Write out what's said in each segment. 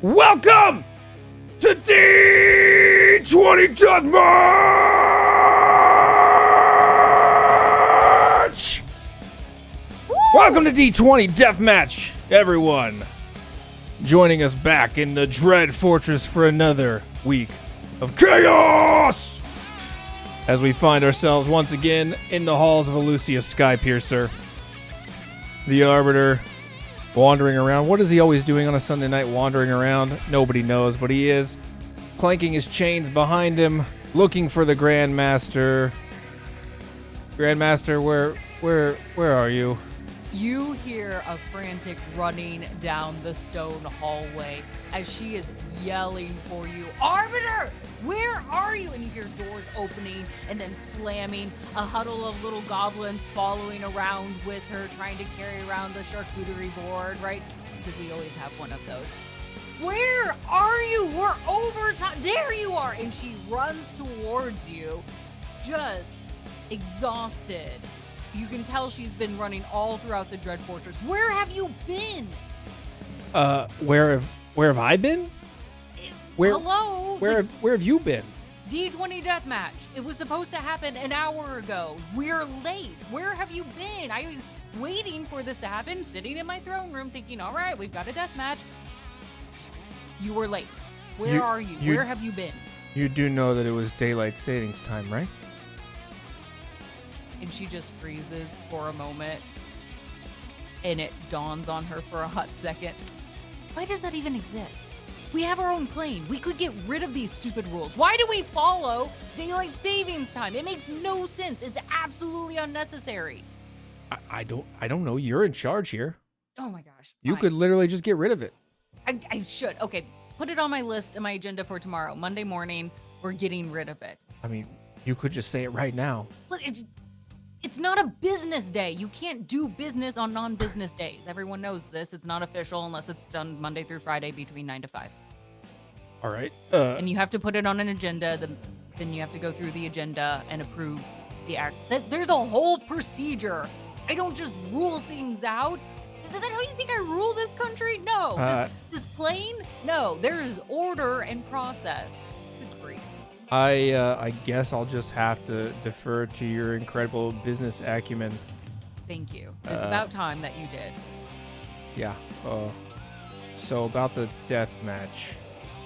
Welcome to D20 Deathmatch! Welcome to D20 Deathmatch, everyone. Joining us back in the Dread Fortress for another week of chaos! As we find ourselves once again in the halls of Elusius Skypiercer. The Arbiter wandering around. What is he always doing on a Sunday night, wandering around? Nobody knows, but he is clanking his chains behind him, looking for the Grandmaster. Grandmaster, where are you? You hear a frantic running down the stone hallway as she is yelling for you. Arbiter, where are you? And you hear doors opening and then slamming, a huddle of little goblins following around with her, trying to carry around the charcuterie board, right? Because we always have one of those. Where are you? We're over time. There you are. And she runs towards you, just exhausted. You can tell she's been running all throughout the Dread Fortress. Where have you been? Where have I been? Hello? Where have you been? D20 Deathmatch. It was supposed to happen an hour ago. We're late. Where have you been? I was waiting for this to happen, sitting in my throne room thinking, all right, we've got a deathmatch. You were late. Where are you? Where have you been? You do know that it was daylight savings time, right? And she just freezes for a moment. And it dawns on her for a hot second. Why does that even exist? We have our own plane. We could get rid of these stupid rules. Why do we follow daylight savings time? It makes no sense. It's absolutely unnecessary. I don't know. You're in charge here. Oh my gosh. You Fine. could literally just get rid of it. I should. Okay, put it on my list and my agenda for tomorrow. Monday morning, we're getting rid of it. I mean, you could just say it right now. Look, it's not a business day. You can't do business on non-business days. Everyone knows this. It's not official unless it's done Monday through Friday between 9 to 5. All right. And you have to put it on an agenda. Then you have to go through the agenda and approve the act. There's a whole procedure. I don't just rule things out. Is that how you think I rule this country? No. This plane? No. There is order and process. It's free. I guess I'll just have to defer to your incredible business acumen. Thank you. It's about time that you did. Yeah. So about the death match.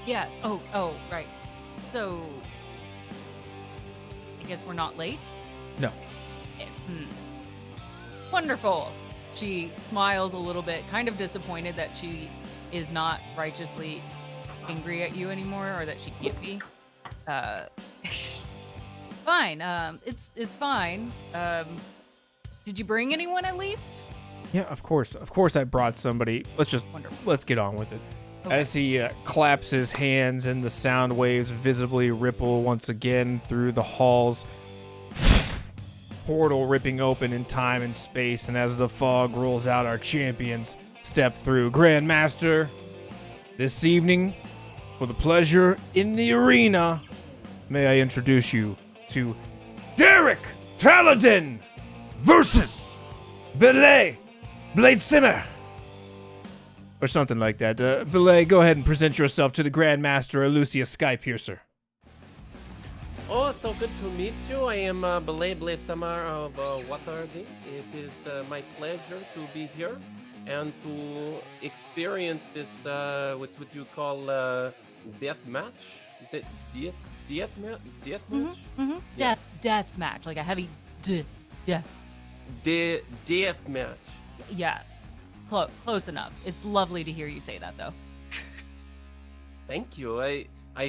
Yes. Oh, right. So, I guess we're not late? No. Wonderful. She smiles a little bit, kind of disappointed that she is not righteously angry at you anymore, or that she can't be. Fine. It's fine. Did you bring anyone at least? Yeah, of course. Of course I brought somebody. Let's get on with it. Okay. As he claps his hands and the sound waves visibly ripple once again through the halls. Portal ripping open in time and space, and as the fog rolls out, our champions step through. Grandmaster, this evening, for the pleasure in the arena, may I introduce you to Derek Taladin versus Belay Bladesimmer. Or something like that. Belay, go ahead and present yourself to the Grandmaster Elusius Skypiercer. Oh, so good to meet you. I am Belay Bladesimmer of Waterdeep. It is my pleasure to be here and to experience this, what would you call, death match? Death match? Mm-hmm. Yeah. Death match, like a heavy death. Death match. Yes. Close enough. It's lovely to hear you say that, though. Thank you. I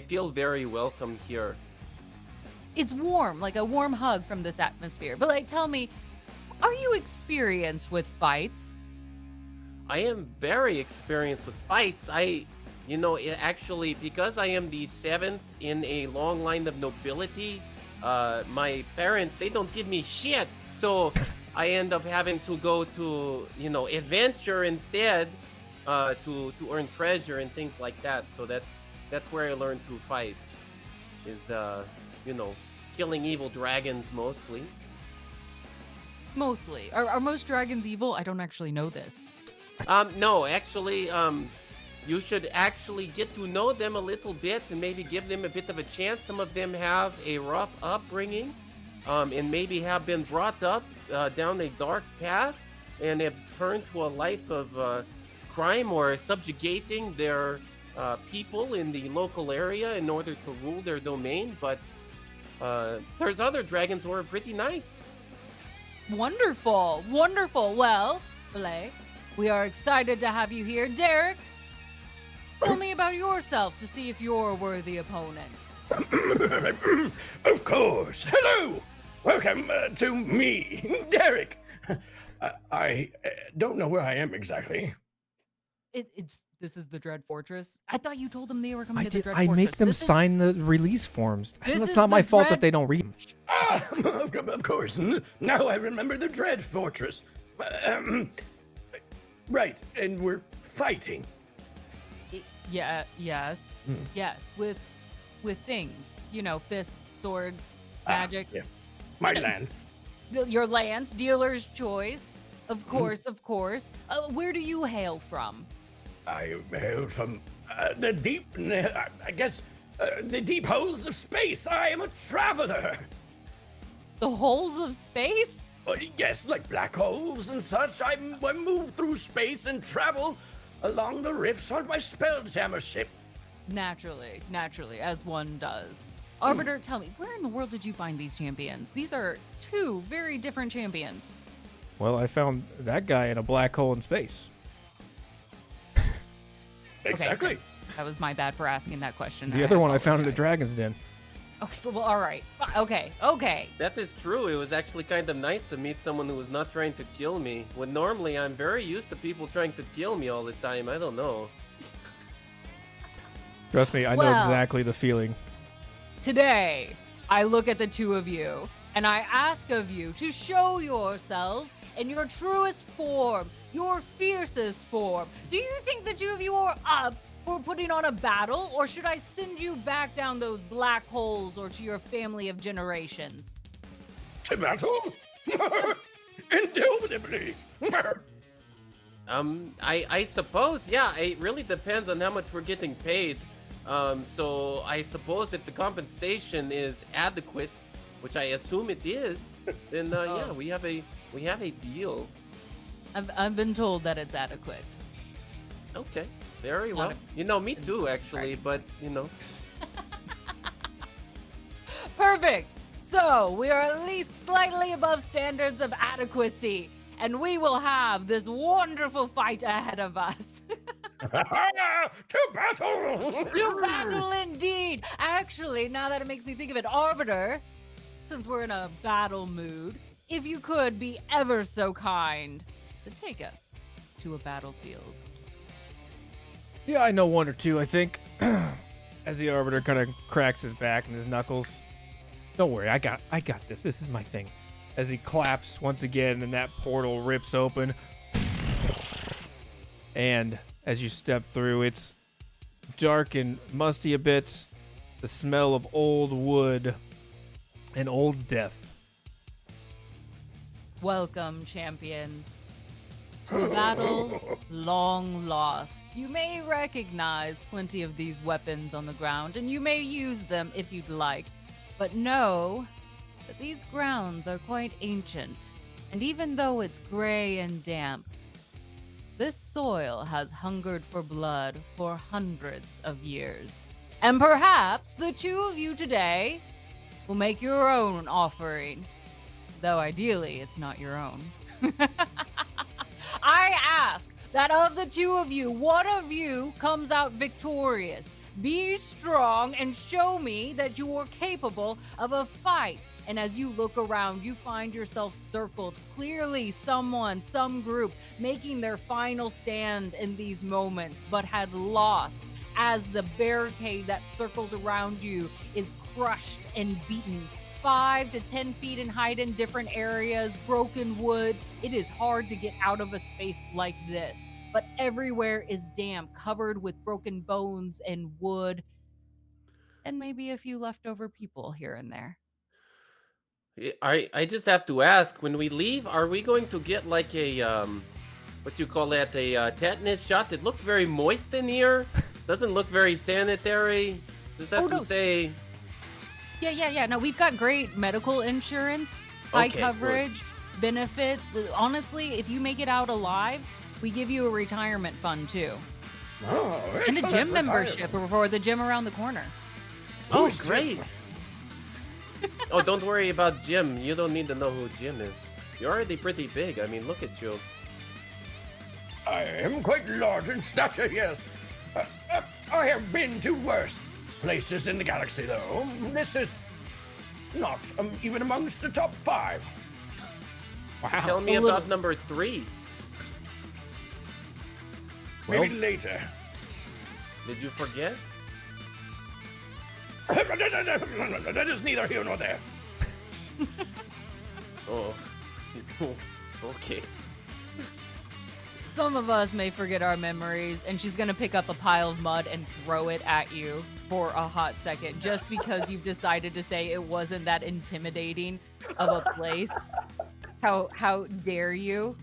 feel very welcome here. It's warm, like a warm hug from this atmosphere. But, like, tell me, Are you experienced with fights? I am very experienced with fights. Actually, because I am the seventh in a long line of nobility, my parents, they don't give me shit. So I end up having to go to, adventure instead, to earn treasure and things like that. So that's where I learned to fight, is, killing evil dragons mostly. Mostly. Are most dragons evil? I don't actually know this. No, actually, you should actually get to know them a little bit and maybe give them a bit of a chance. Some of them have a rough upbringing, and maybe have been brought up down a dark path and have turned to a life of crime or subjugating their people in the local area in order to rule their domain. But there's other dragons who are pretty nice. Wonderful. Wonderful. Well, Belay, we are excited to have you here. Derek, tell me about yourself to see if you're a worthy opponent. Of course. Hello. Welcome to me, Derek. I don't know where I am exactly. This is the Dread Fortress. I thought you told them they were coming I to the did. Dread I Fortress. make them sign the release forms. This It's is not my the fault Dread- if they don't read them. Of course. Now I remember the Dread Fortress. Right, and we're fighting. Yes. Yes, with things. Fists, swords, magic. Yeah. My You know- lance. Your lance, dealer's choice. Of course, of course. Where do you hail from? I hail from the deep, I guess, the deep holes of space. I am a traveler. The holes of space? Yes, like black holes and such. I move through space and travel along the rifts on my spelljammer ship. Naturally, as one does. Arbiter, tell me, where in the world did you find these champions? These are two very different champions. Well, I found that guy in a black hole in space. Exactly. Okay, that was my bad for asking that question. The other one I found in a apologize. dragon's den. Okay, well, all right. Okay. That is true. It was actually kind of nice to meet someone who was not trying to kill me. When normally I'm very used to people trying to kill me all the time. I don't know. Trust me, I know Well- exactly the feeling. Today, I look at the two of you and I ask of you to show yourselves in your truest form, your fiercest form. Do you think the two of you are up for putting on a battle, or should I send you back down those black holes or to your family of generations? To battle? Indubitably. I suppose, yeah, it really depends on how much we're getting paid. So I suppose if the compensation is adequate, which I assume it is, then yeah, we have a deal. I've been told that it's adequate. Okay, very Not well. Me it's too, not actually, correct. but Perfect. So we are at least slightly above standards of adequacy, and we will have this wonderful fight ahead of us. To battle! To battle indeed! Actually, now that it makes me think of it, Arbiter, since we're in a battle mood, if you could be ever so kind to take us to a battlefield. Yeah, I know one or two, I think. As the Arbiter kind of cracks his back and his knuckles. Don't worry, I got this. This is my thing. As he claps once again and that portal rips open. And as you step through, it's dark and musty a bit. The smell of old wood and old death. Welcome, champions, to a battle long lost. You may recognize plenty of these weapons on the ground, and you may use them if you'd like. But know that these grounds are quite ancient, and even though it's gray and damp, this soil has hungered for blood for hundreds of years. And perhaps the two of you today will make your own offering. Though ideally, it's not your own. I ask that of the two of you, one of you comes out victorious. Be strong and show me that you are capable of a fight. And as you look around, you find yourself circled. Clearly, someone, some group, making their final stand in these moments, but had lost as the barricade that circles around you is crushed and beaten. 5 to 10 feet in height in different areas, broken wood. It is hard to get out of a space like this. But everywhere is damp, covered with broken bones and wood, and maybe a few leftover people here and there. I just have to ask, when we leave, are we going to get like a what do you call that, a tetanus shot? It looks very moist in here. Doesn't look very sanitary. Just have to say. Yeah. No, we've got great medical insurance, high Okay, coverage, benefits. Honestly, if you make it out alive, we give you a retirement fund too. Oh, And a excellent gym membership retirement. for the gym around the corner. Oh, Who's great. Oh, don't worry about Jim. You don't need to know who Jim is. You're already pretty big. I mean, look at you. I am quite large in stature, yes. I have been to worse places in the galaxy, though. This is not even amongst the top 5. Wow. Tell me A little- about number 3. Maybe later. Did you forget? That is neither here nor there. Oh, okay. Some of us may forget our memories, and she's gonna pick up a pile of mud and throw it at you for a hot second, just because you've decided to say it wasn't that intimidating of a place. How dare you?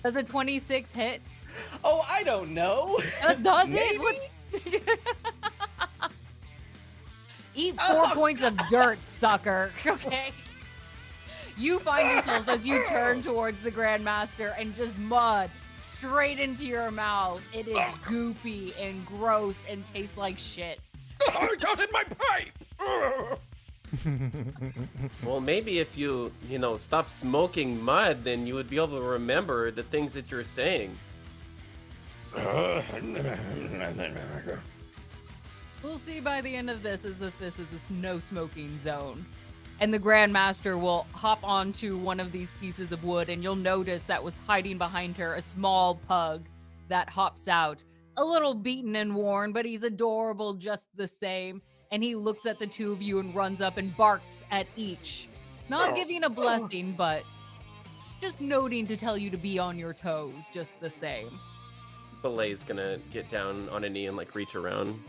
Does a 26 hit? Oh, I don't know. Does Maybe? it? Eat 4 points of dirt, sucker. Okay. You find yourself as you turn towards the Grandmaster and just mud straight into your mouth. It is goopy and gross and tastes like shit. I got in my pipe. Well, maybe if you stop smoking mud, then you would be able to remember the things that you're saying. We'll see by the end of this is that this is a no smoking zone. And the Grandmaster will hop onto one of these pieces of wood, and you'll notice that was hiding behind her a small pug that hops out. A little beaten and worn, but he's adorable just the same. And he looks at the two of you and runs up and barks at each. Not giving a blessing, but just noting to tell you to be on your toes just the same. Belay's gonna get down on a knee and like reach around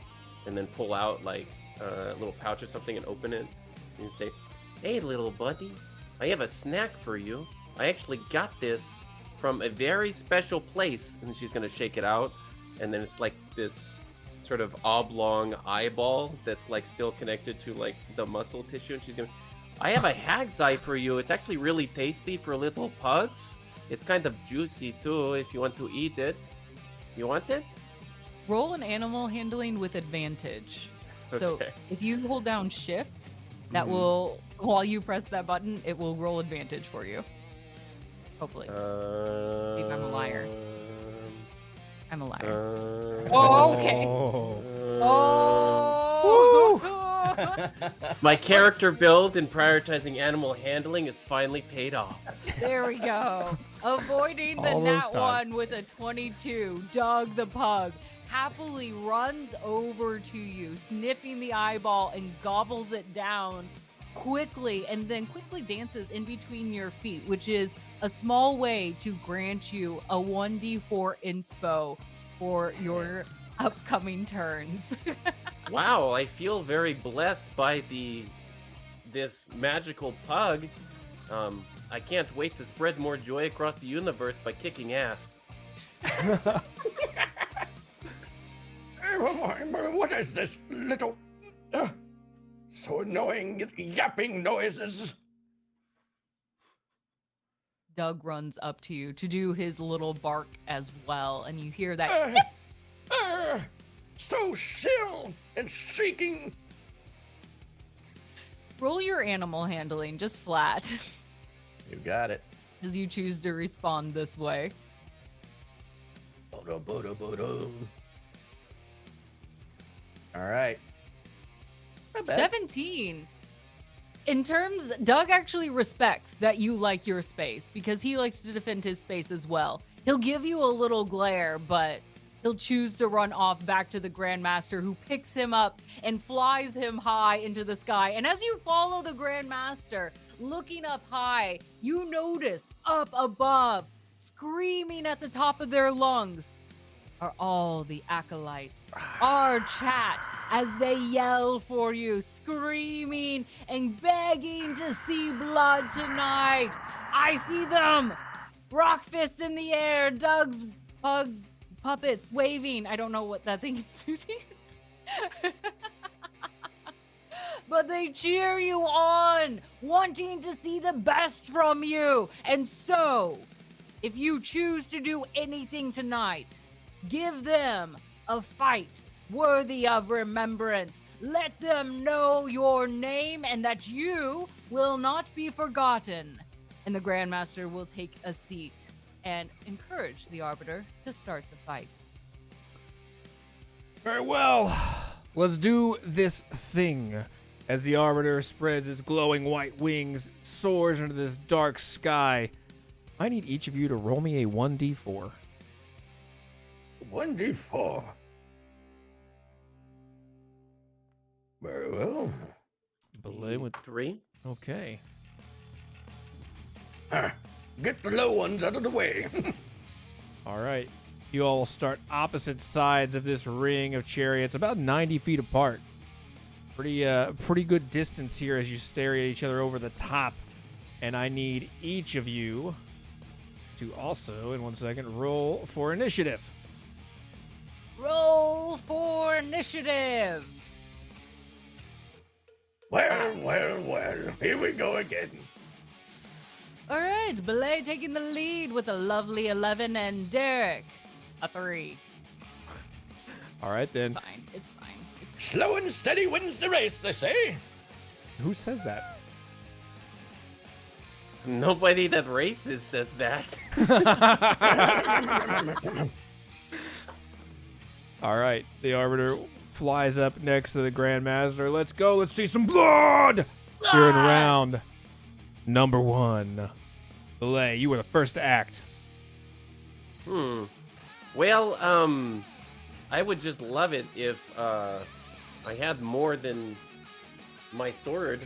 and then pull out like a little pouch or something and open it and say, "Hey, little buddy, I have a snack for you. I actually got this from a very special place." And she's gonna shake it out, and then it's like this sort of oblong eyeball that's like still connected to like the muscle tissue. And she's gonna, "I have a hag's eye for you. It's actually really tasty for little pugs. It's kind of juicy too if you want to eat it. You want it?" Roll an animal handling with advantage. So Okay. if you hold down shift, that will, while you press that button, it will roll advantage for you. Hopefully. See if I'm a liar. I'm a liar. Oh, okay. Oh! My character build in prioritizing animal handling is finally paid off. There we go. Avoiding the All those nat times. one with a 22. Doug the pug happily runs over to you, sniffing the eyeball and gobbles it down quickly, and then quickly dances in between your feet, which is a small way to grant you a 1d4 inspo for your upcoming turns. Wow, I feel very blessed by this magical pug. I can't wait to spread more joy across the universe by kicking ass. What is this little... so annoying, yapping noises? Doug runs up to you to do his little bark as well, and you hear that. So shrill and shrieking. Roll your animal handling, just flat, You got it. as you choose to respond this way. All right. Not bad. 17. In terms, Doug actually respects that you like your space because he likes to defend his space as well. He'll give you a little glare, but he'll choose to run off back to the Grandmaster, who picks him up and flies him high into the sky. And as you follow the Grandmaster, looking up high, you notice up above, screaming at the top of their lungs, are all the Acolytes. Our chat as they yell for you, screaming and begging to see blood tonight. I see them. Rock fists in the air. Doug's pug puppets waving. I don't know what that thing is doing. But they cheer you on, wanting to see the best from you. And so, if you choose to do anything tonight, give them a fight worthy of remembrance. Let them know your name and that you will not be forgotten. And the Grandmaster will take a seat and encourage the Arbiter to start the fight. Very well. Let's do this thing. As the Arbiter spreads his glowing white wings, soars into this dark sky, I need each of you to roll me a 1d4. 1d4. Very well. Belay with 3. okay. Get the low ones out of the way. All right. You all start opposite sides of this ring of chariots, about 90 feet apart. Pretty good distance here as you stare at each other over the top. And I need each of you to also, in 1 second, roll for initiative. Roll for initiative. Well, here we go again. All right, Belay taking the lead with a lovely 11, and Derek a 3. All right, then. It's fine. It's fine. It's Slow and steady wins the race, they say. Who says that? Nobody that races says that. All right, the Arbiter flies up next to the Grandmaster. Let's go. Let's see some blood. You're in round number 1. Belay, you were the first to act. Well, I would just love it if I had more than my sword.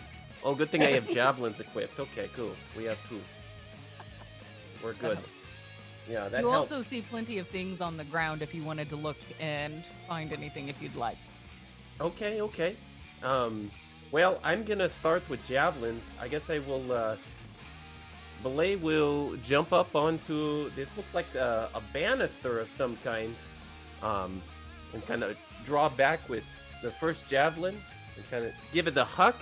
Oh, good thing I have javelins equipped. Okay, cool. We have 2. We're good. Yeah, that You helps. also see plenty of things on the ground if you wanted to look and find anything if you'd like. Okay. Well, I'm gonna start with javelins. I guess I will. Belay will jump up onto this. Looks like a banister of some kind, and kind of draw back with the first javelin and kind of give it a huck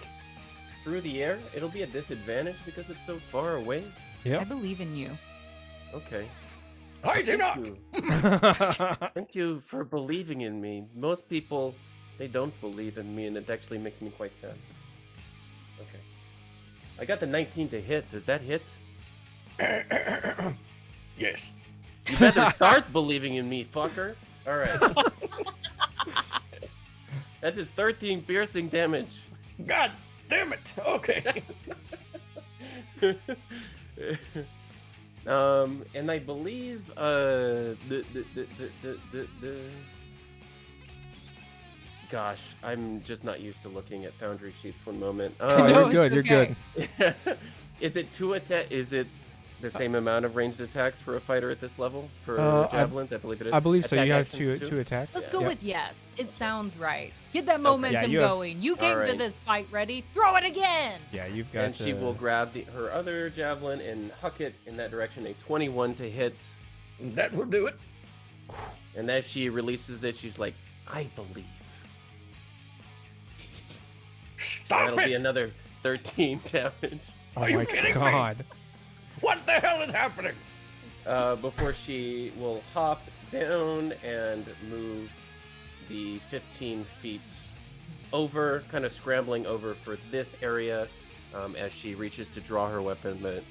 through the air. It'll be a disadvantage because it's so far away. I believe in you. Okay. I do not. you. Thank you for believing in me. Most people, they don't believe in me, and it actually makes me quite sad. Okay. I got the 19 to hit. Does that hit? Yes. You better start believing in me, fucker. All right. That is 13 piercing damage. God damn it. Okay. And I believe gosh, I'm just not used to looking at foundry sheets. 1 moment. Oh, No, you're good. it's You're okay. good. Is it 2 attack? Is it the same amount of ranged attacks for a fighter at this level for javelins? I believe it is. I believe so. Attack You have actions two too? attacks. Let's go Yep. with yes. It sounds right. Get that momentum Yeah, you have- going. You came to Alright. this fight ready. Throw it again. Yeah, you've got. And she will grab her other javelin and huck it in that direction. A 21 to hit. That will do it. And as she releases it, she's like, I believe. Stop That'll be it. another 13 damage. Oh Are you my kidding me? god. What the hell is happening? Before she will hop down and move the 15 feet over, kind of scrambling over for this area as she reaches to draw her weapon, but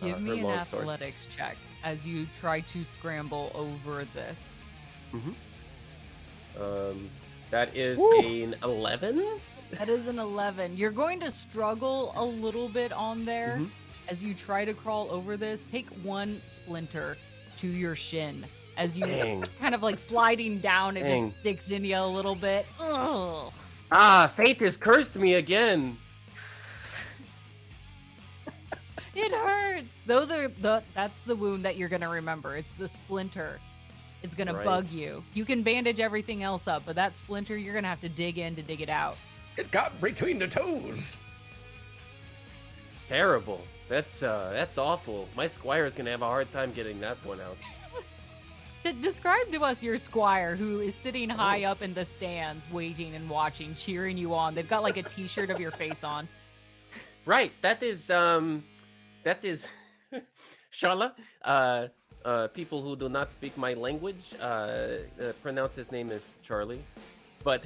Give her me an long sword. athletics check as you try to scramble over this. That is Woo. an 11. That is an 11. You're going to struggle a little bit on there Mhm. as you try to crawl over this. Take one splinter to your shin as you Dang. kind of like sliding down. It Dang. just sticks in you a little bit. Ugh. Fate has cursed me again. It hurts. That's the wound that you're gonna remember. It's the splinter. It's gonna Right. bug you. You can bandage everything else up, but that splinter, you're gonna have to dig in to dig it out. It got between the toes. Terrible. That's awful. My squire's gonna have a hard time getting that one out. Describe to us your squire who is sitting high up in the stands, waiting and watching, cheering you on. They've got like a T-shirt of your face on. Right. That is Shala. People who do not speak my language pronounce his name as Charlie, but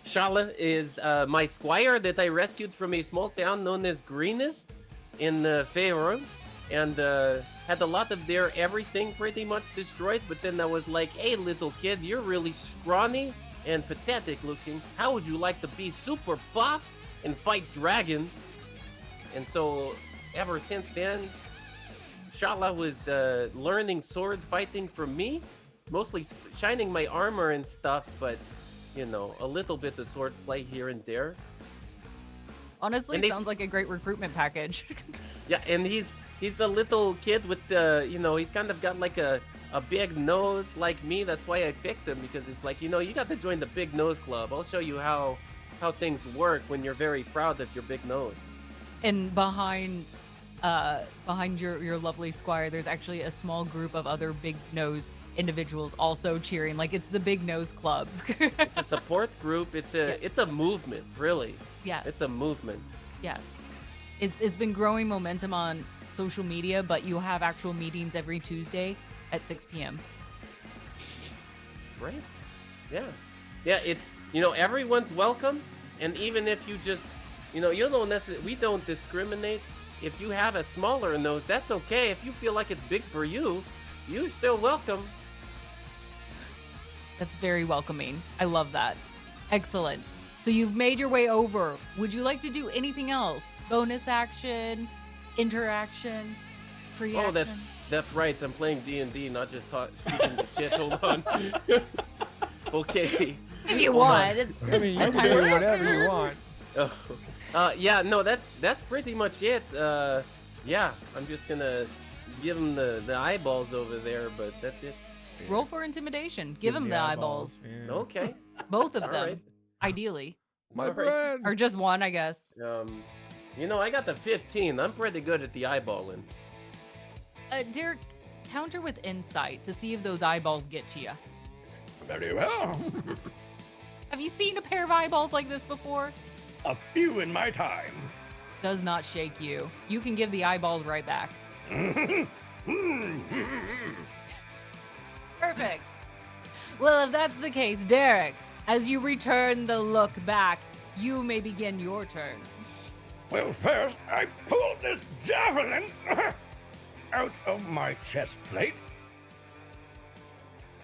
Shala is my squire that I rescued from a small town known as Greenest in Faerun, and had a lot of their everything pretty much destroyed. But then I was like, "Hey, little kid, you're really scrawny and pathetic looking. How would you like to be super buff and fight dragons?" And so, ever since then, Shala was learning sword fighting from me, mostly shining my armor and stuff, but, you know, a little bit of sword play here and there. Honestly, And they- sounds like a great recruitment package. Yeah, and he's the little kid with the, you know, he's kind of got like a big nose like me. That's why I picked him, because it's like, you know, you got to join the big nose club. I'll show you how things work when you're very proud of your big nose. And behind your lovely squire, there's actually a small group of other big nose individuals also cheering. Like it's the Big Nose Club. It's a support group. It's a movement, really. Yes. It's a movement. Yes. It's been growing momentum on social media, but you have actual meetings every Tuesday at 6 p.m. Right? Yeah. Yeah, it's, you know, everyone's welcome, and even if you just, you know, you don't necessarily, we don't discriminate. If you have a smaller nose, that's okay. If you feel like it's big for you, you're still welcome. That's very welcoming. I love that. Excellent. So you've made your way over. Would you like to do anything else? Bonus action, interaction, free Oh, action? that's right. I'm playing D&D, not just shooting the shit. Hold on. Okay. If you Hold on. want. I mean, you can do whatever you want. Yeah, no, that's pretty much it. Yeah, I'm just gonna give him the eyeballs over there, but that's it. Roll for intimidation. Give him the eyeballs. Yeah. Okay. Both of All them, right. ideally. My All right. bread. Or just one, I guess. You know, I got the 15. I'm pretty good at the eyeballing. Derek, counter with insight to see if those eyeballs get to you. Very well. Have you seen a pair of eyeballs like this before? A few in my time. Does not shake you. You can give the eyeballs right back. Perfect. Well, if that's the case, Derek, as you return the look back, you may begin your turn. Well, first, I pulled this javelin out of my chest plate.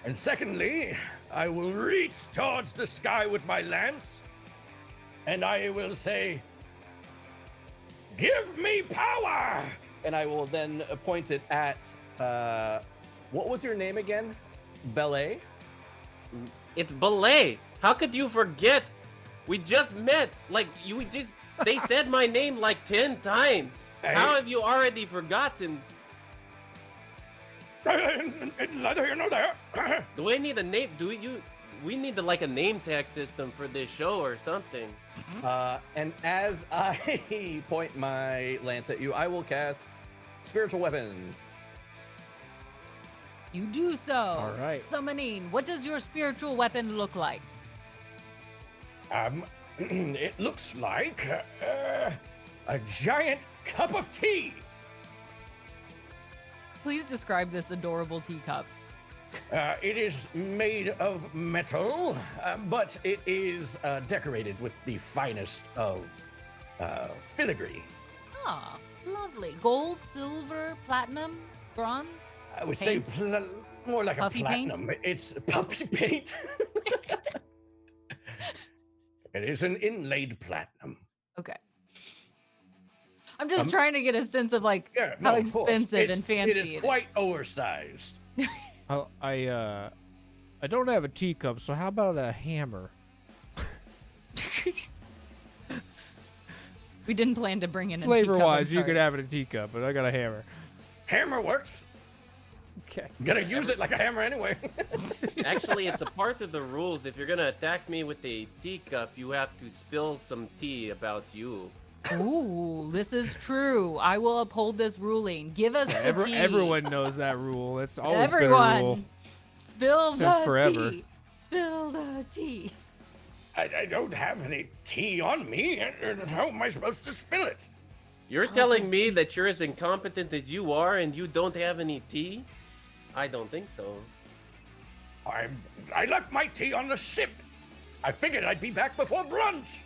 And secondly, I will reach towards the sky with my lance, and I will say, "Give me power!" And I will then point it at, what was your name again? Belay? It's Belay. How could you forget? We just met. Like, they said my name like 10 times. Hey. How have you already forgotten? Neither here nor there. Do we need a name? We need like a name tag system for this show or something. And as I point my lance at you, I will cast Spiritual Weapon. You do so. All right. Summoning. What does your spiritual weapon look like? It looks like a giant cup of tea. Please describe this adorable teacup. It is made of metal, but it is decorated with the finest of filigree. Ah, lovely. Gold, silver, platinum, bronze? I would say more like Puffy a paint? platinum. It's puffy paint. It is an inlaid platinum. Okay. I'm just trying to get a sense of like Yeah, how no, of course. expensive and fancy It is quite oversized. Oh, I don't have a teacup, so how about a hammer? We didn't plan to bring in a Flavor-wise, teacup, you could have it in a teacup, but I got a hammer. Hammer works. Okay. Gonna use it like a hammer anyway. Actually, it's a part of the rules. If you're gonna attack me with a teacup, you have to spill some tea about you. Ooh, this is true. I will uphold this ruling. Give us the tea. Everyone knows that rule. That's always Everyone, been a rule. spill Since the forever. tea. Spill the tea. I don't have any tea on me. How am I supposed to spill it? You're telling me that you're as incompetent as you are and you don't have any tea? I don't think so. I left my tea on the ship. I figured I'd be back before brunch.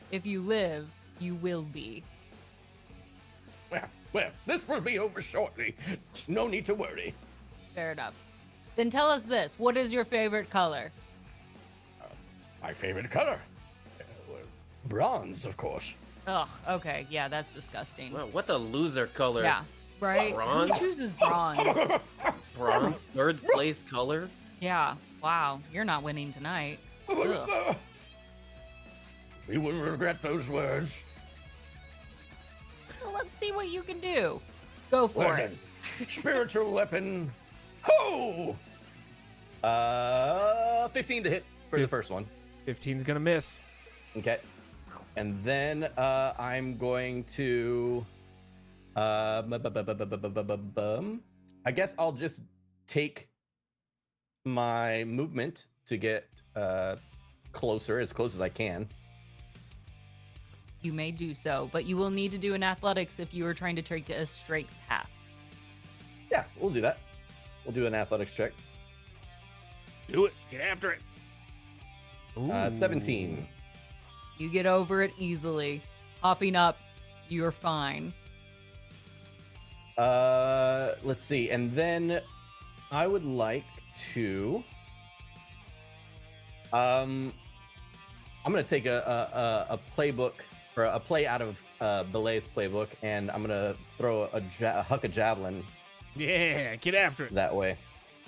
If you live, you will be. Well, this will be over shortly. No need to worry. Fair enough. Then tell us this. What is your favorite color? My favorite color? Bronze, of course. Ugh, okay. Yeah, that's disgusting. Well, what a loser color. Yeah, right? Bronze? Who chooses bronze? Bronze, third place color. Yeah, wow. You're not winning tonight. Ugh. You will regret those words. Well, let's see what you can do. Go for Well it. then, spiritual weapon. Ho! 15 to hit for the first one. 15's gonna miss. Okay. And then I'm going to I guess I'll just take my movement to get closer, as close as I can. You may do so, but you will need to do an athletics if you are trying to take a straight path. Yeah, we'll do that. We'll do an athletics check. Do it. Get after it. 17. You get over it easily. Hopping up, you're fine. Let's see. And then I would like to I'm gonna take a playbook or a play out of Belay's playbook, and I'm gonna throw a huck a javelin Yeah, get after it. that way.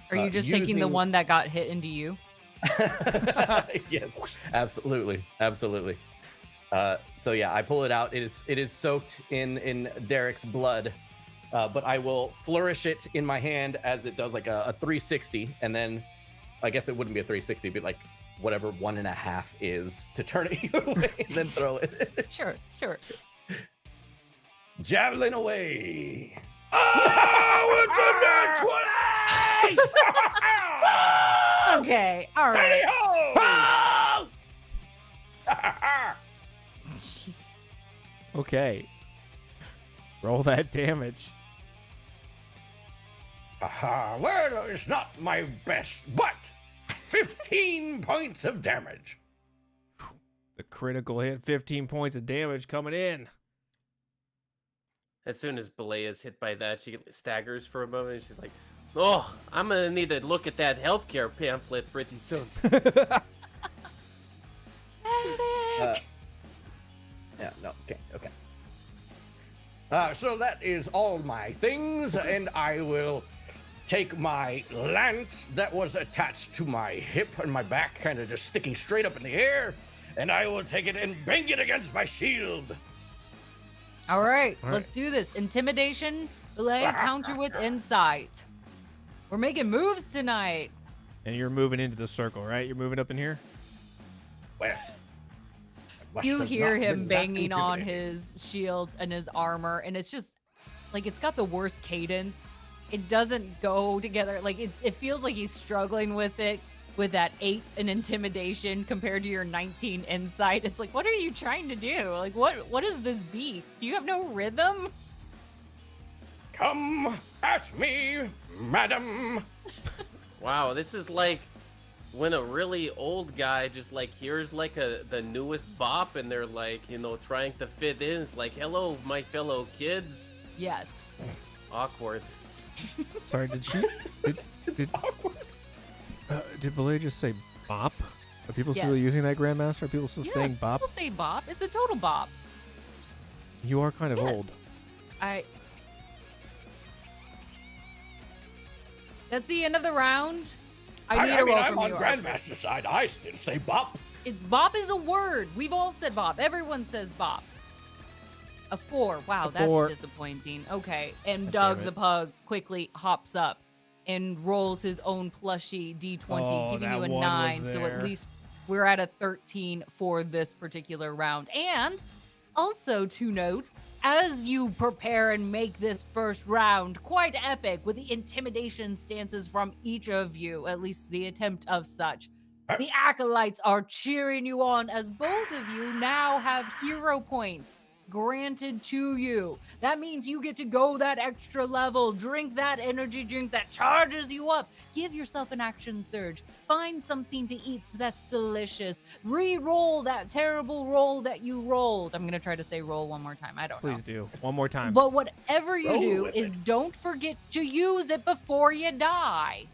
Are you just taking the using- one that got hit into you? Yes, absolutely. So yeah, I pull it out. It is soaked in Derek's blood, but I will flourish it in my hand as it does like a 360, and then I guess it wouldn't be a 360, but like whatever 1.5 is to turn it your way and then throw it. Sure. Javelin away. Oh, it's a nat 20! Okay, all right. Tally-ho! Okay. Roll that damage. Aha, well, it's not my best, but 15 points of damage. The critical hit, 15 points of damage coming in. As soon as Belay is hit by that, she staggers for a moment and she's like, oh, I'm gonna need to look at that healthcare pamphlet pretty soon. Yeah, no, okay. So that is all my things, and I will take my lance that was attached to my hip and my back, kind of just sticking straight up in the air, and I will take it and bang it against my shield. All right, All let's do this. Intimidation, delay, counter with insight. We're making moves tonight. And you're moving into the circle, right? You're moving up in here? Well, I must You have hear not him been that banging on intimidating. his shield and his armor, and it's just like it's got the worst cadence. It doesn't go together. Like it feels like he's struggling with it with that 8 in intimidation compared to your 19 insight. It's like, what are you trying to do? Like what is this beat? Do you have no rhythm? Come at me, madam. Wow, this is like when a really old guy just like hears like the newest bop and they're like, you know, trying to fit in. It's like, hello, my fellow kids. Yes. Awkward. Sorry, did she? Did Belay just say Bop? Are people Yes. still using that, Grandmaster? Are people still saying Yes, bop? people say bop. It's a total bop. You are kind of Yes. old. That's the end of the round. I need a roll I'm from on you. Grandmaster's side. I still say bop. It's bop is a word. We've all said bop. Everyone says bop. A 4. Wow, A that's 4. disappointing. Okay. And God Doug damn it. the pug quickly hops up and rolls his own plushy D20, Oh, giving that you a one was 9. So there. at least we're at a 13 for this particular round. And also to note, as you prepare and make this first round quite epic with the intimidation stances from each of you, at least the attempt of such, the Acolytes are cheering you on as both of you now have hero points granted to you. That means you get to go that extra level, drink that energy drink that charges you up, give yourself an action surge, find something to eat that's delicious, re-roll that terrible roll that you rolled. I'm going to try to say roll one more time. I don't know. Please do. One more time. But whatever you Roll do with is it. don't forget to use it before you die.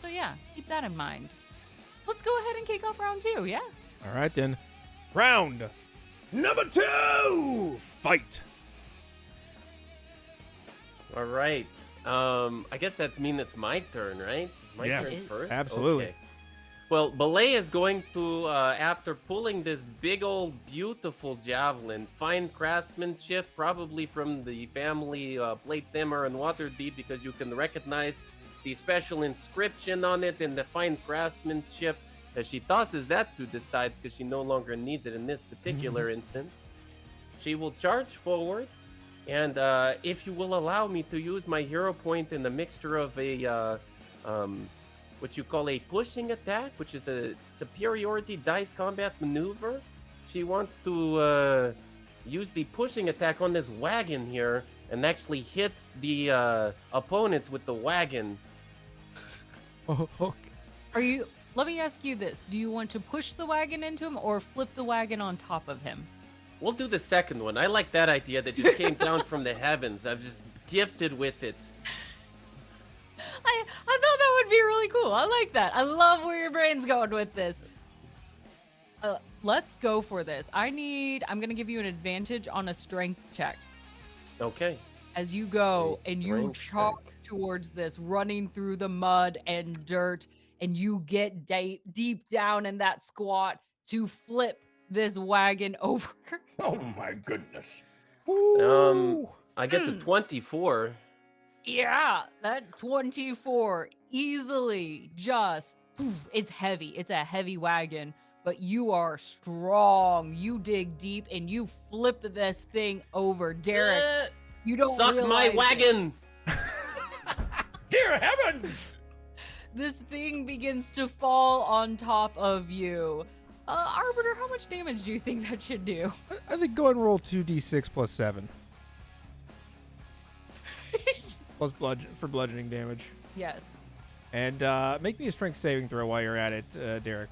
So yeah, keep that in mind. Let's go ahead and kick off round 2, yeah? All right, then. Round number 2. Fight. All right. I guess that means it's my turn, right? My Yes, turn first? absolutely. Okay. Well, Belay is going to, after pulling this big old beautiful javelin, fine craftsmanship, probably from the family Blade Simmer and Waterdeep, because you can recognize the special inscription on it and the fine craftsmanship, as she tosses that to the side because she no longer needs it in this particular instance. She will charge forward, and if you will allow me to use my hero point in the mixture of a what you call a pushing attack, which is a superiority dice combat maneuver, she wants to use the pushing attack on this wagon here and actually hit the opponent with the wagon. Oh, okay. Let me ask you this. Do you want to push the wagon into him or flip the wagon on top of him? We'll do the second one. I like that idea that just came down from the heavens. I'm just gifted with it. I thought that would be really cool. I like that. I love where your brain's going with this. Let's go for this. I'm going to give you an advantage on a strength check. Okay. As you go A and you strength charge towards this, running through the mud and dirt, and you get deep down in that squat to flip this wagon over. Oh my goodness. I get to 24. Yeah, that 24 easily just, it's heavy. It's a heavy wagon, but you are strong. You dig deep and you flip this thing over. Derek, you don't Suck my realize it. wagon! Dear heavens! This thing begins to fall on top of you. Arbiter, how much damage do you think that should do? I think go and roll 2d6 plus 7. Plus bludgeoning damage. Yes. And make me a strength saving throw while you're at it, Derek.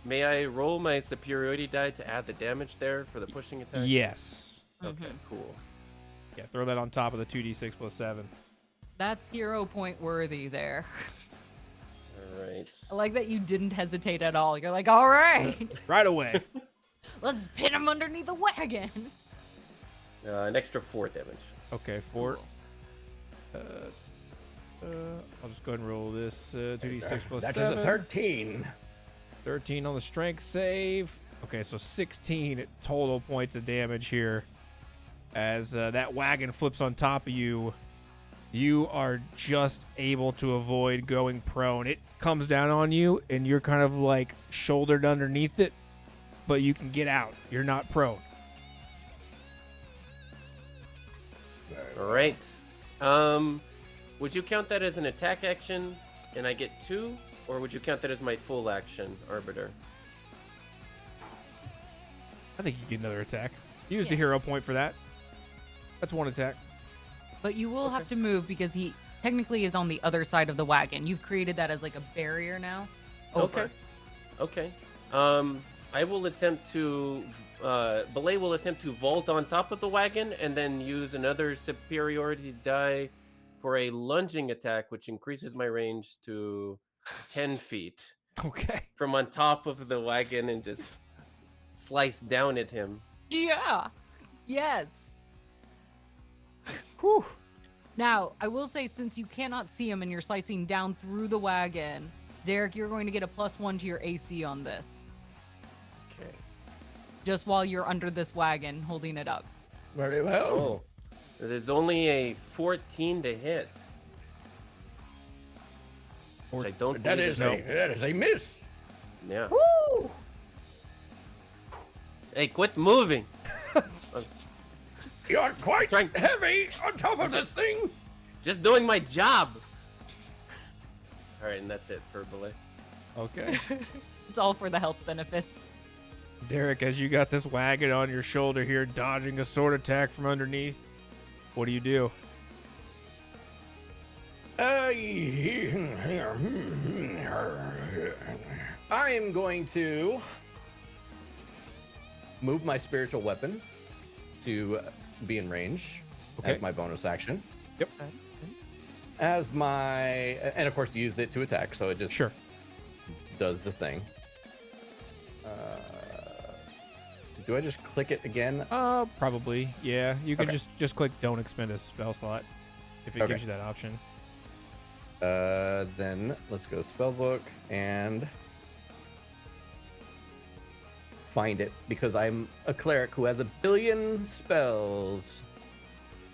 May I roll my superiority die to add the damage there for the pushing attack? Yes. Okay, cool. Yeah, throw that on top of the 2d6 plus 7. That's hero point worthy there. All right. I like that you didn't hesitate at all. You're like, all right, Right away. let's pin him underneath the wagon. An extra 4 damage. Okay, 4. I'll just go ahead and roll this 2d6 plus That 7. is a 13. 13 on the strength save. Okay, so 16 total points of damage here. As that wagon flips on top of you, you are just able to avoid going prone. It comes down on you, and you're kind of like shouldered underneath it, but you can get out. You're not prone. All right. Would you count that as an attack action and I get 2? Or would you count that as my full action, Arbiter? I think you get another attack. Used a Yeah. hero point for that. That's one attack. But you will have to move because he technically is on the other side of the wagon. You've created that as like a barrier now. Over. Okay. I will attempt to... Belay will attempt to vault on top of the wagon and then use another superiority die for a lunging attack, which increases my range to 10 feet Okay. from on top of the wagon and just slice down at him. Yeah. Yes. Whew. Now, I will say, since you cannot see him and you're slicing down through the wagon, Derek, you're going to get a +1 to your AC on this. Okay. Just while you're under this wagon, holding it up. Very well. Oh, there's only a 14 to hit. Which I don't That believe is a miss. Yeah. Woo! Hey, quit moving. You're quite Trying- heavy on top of this thing. Just doing my job. All right, and that's it for Belay. Okay. It's all for the health benefits. Derek, as you got this wagon on your shoulder here, dodging a sword attack from underneath, what do you do? I am going to move my spiritual weapon to be in range as Okay. my bonus action. Yep. As my, and of course use it to attack, so it just Sure. does the thing. Do I just click it again? Probably. Yeah. You can Okay. just click don't expend a spell slot if it Okay. gives you that option. Then let's go spellbook and find it, because I'm a cleric who has 1 billion spells.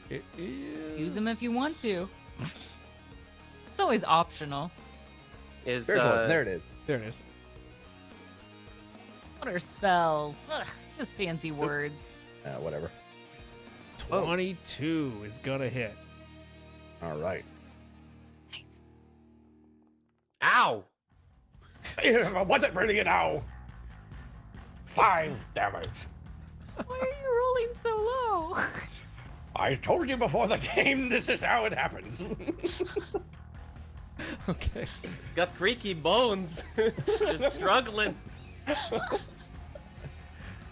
It is... Use them if you want to. It's always optional. Is Spiritual weapon, there it is. There it is. What are spells? Ugh, just fancy words. Whatever. 22 is gonna hit. All right. Nice. Ow! Was it really an ow? 5 damage. Why are you rolling so low? I told you before the game, this is how it happens. Okay. Got creaky bones. Just struggling.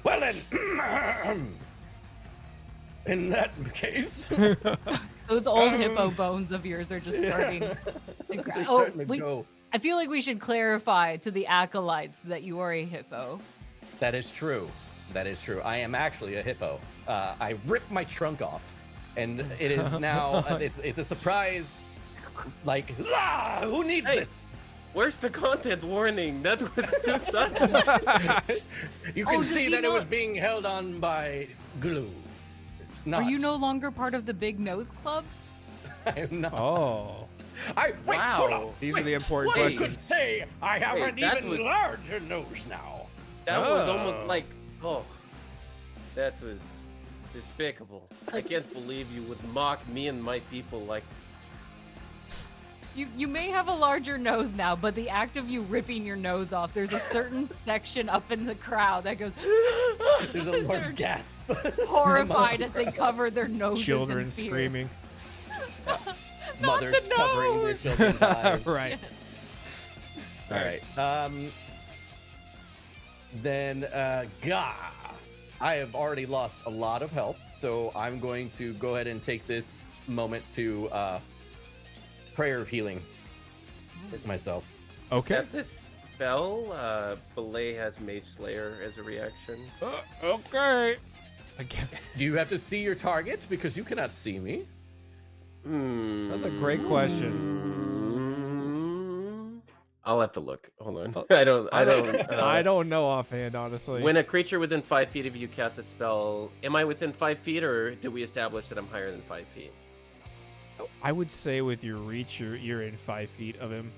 Well then, in that case, Those old hippo bones of yours are just starting to They're crack. starting to we- go. I feel like we should clarify to the acolytes that you are a hippo. That is true. That is true. I am actually a hippo. I ripped my trunk off, and it is now. It's a surprise. Like, who needs Hey. this? Where's the content warning? That was too sudden. You can does see he that it was not- being held on by glue. It's not. Are you no longer part of the Big Nose Club? I am not. Oh. wait, hold on. Wow. These are Wait, the important one could questions. say I have Wait, an that even was- larger nose now. That was almost Oh. like, oh, that was despicable. I can't believe you would mock me and my people like. You may have a larger nose now, but the act of you ripping your nose off, there's a certain section up in the crowd that goes There's a They're large just gasp. horrified as they cover their noses Children in fear. screaming. Mothers the covering their nose. children's eyes. Right. All right. Then, I have already lost a lot of health, so I'm going to go ahead and take this moment to prayer of healing myself. Okay. That's a spell. Belay has Mage Slayer as a reaction. Okay. Again, Do you have to see your target, because you cannot see me? that's a great question. I'll have to look. Hold on. Oh, I don't. I don't know offhand, honestly. When a creature within 5 feet of you casts a spell, am I within 5 feet, or do we establish that I'm higher than 5 feet? I would say with your reach, you're in 5 feet of him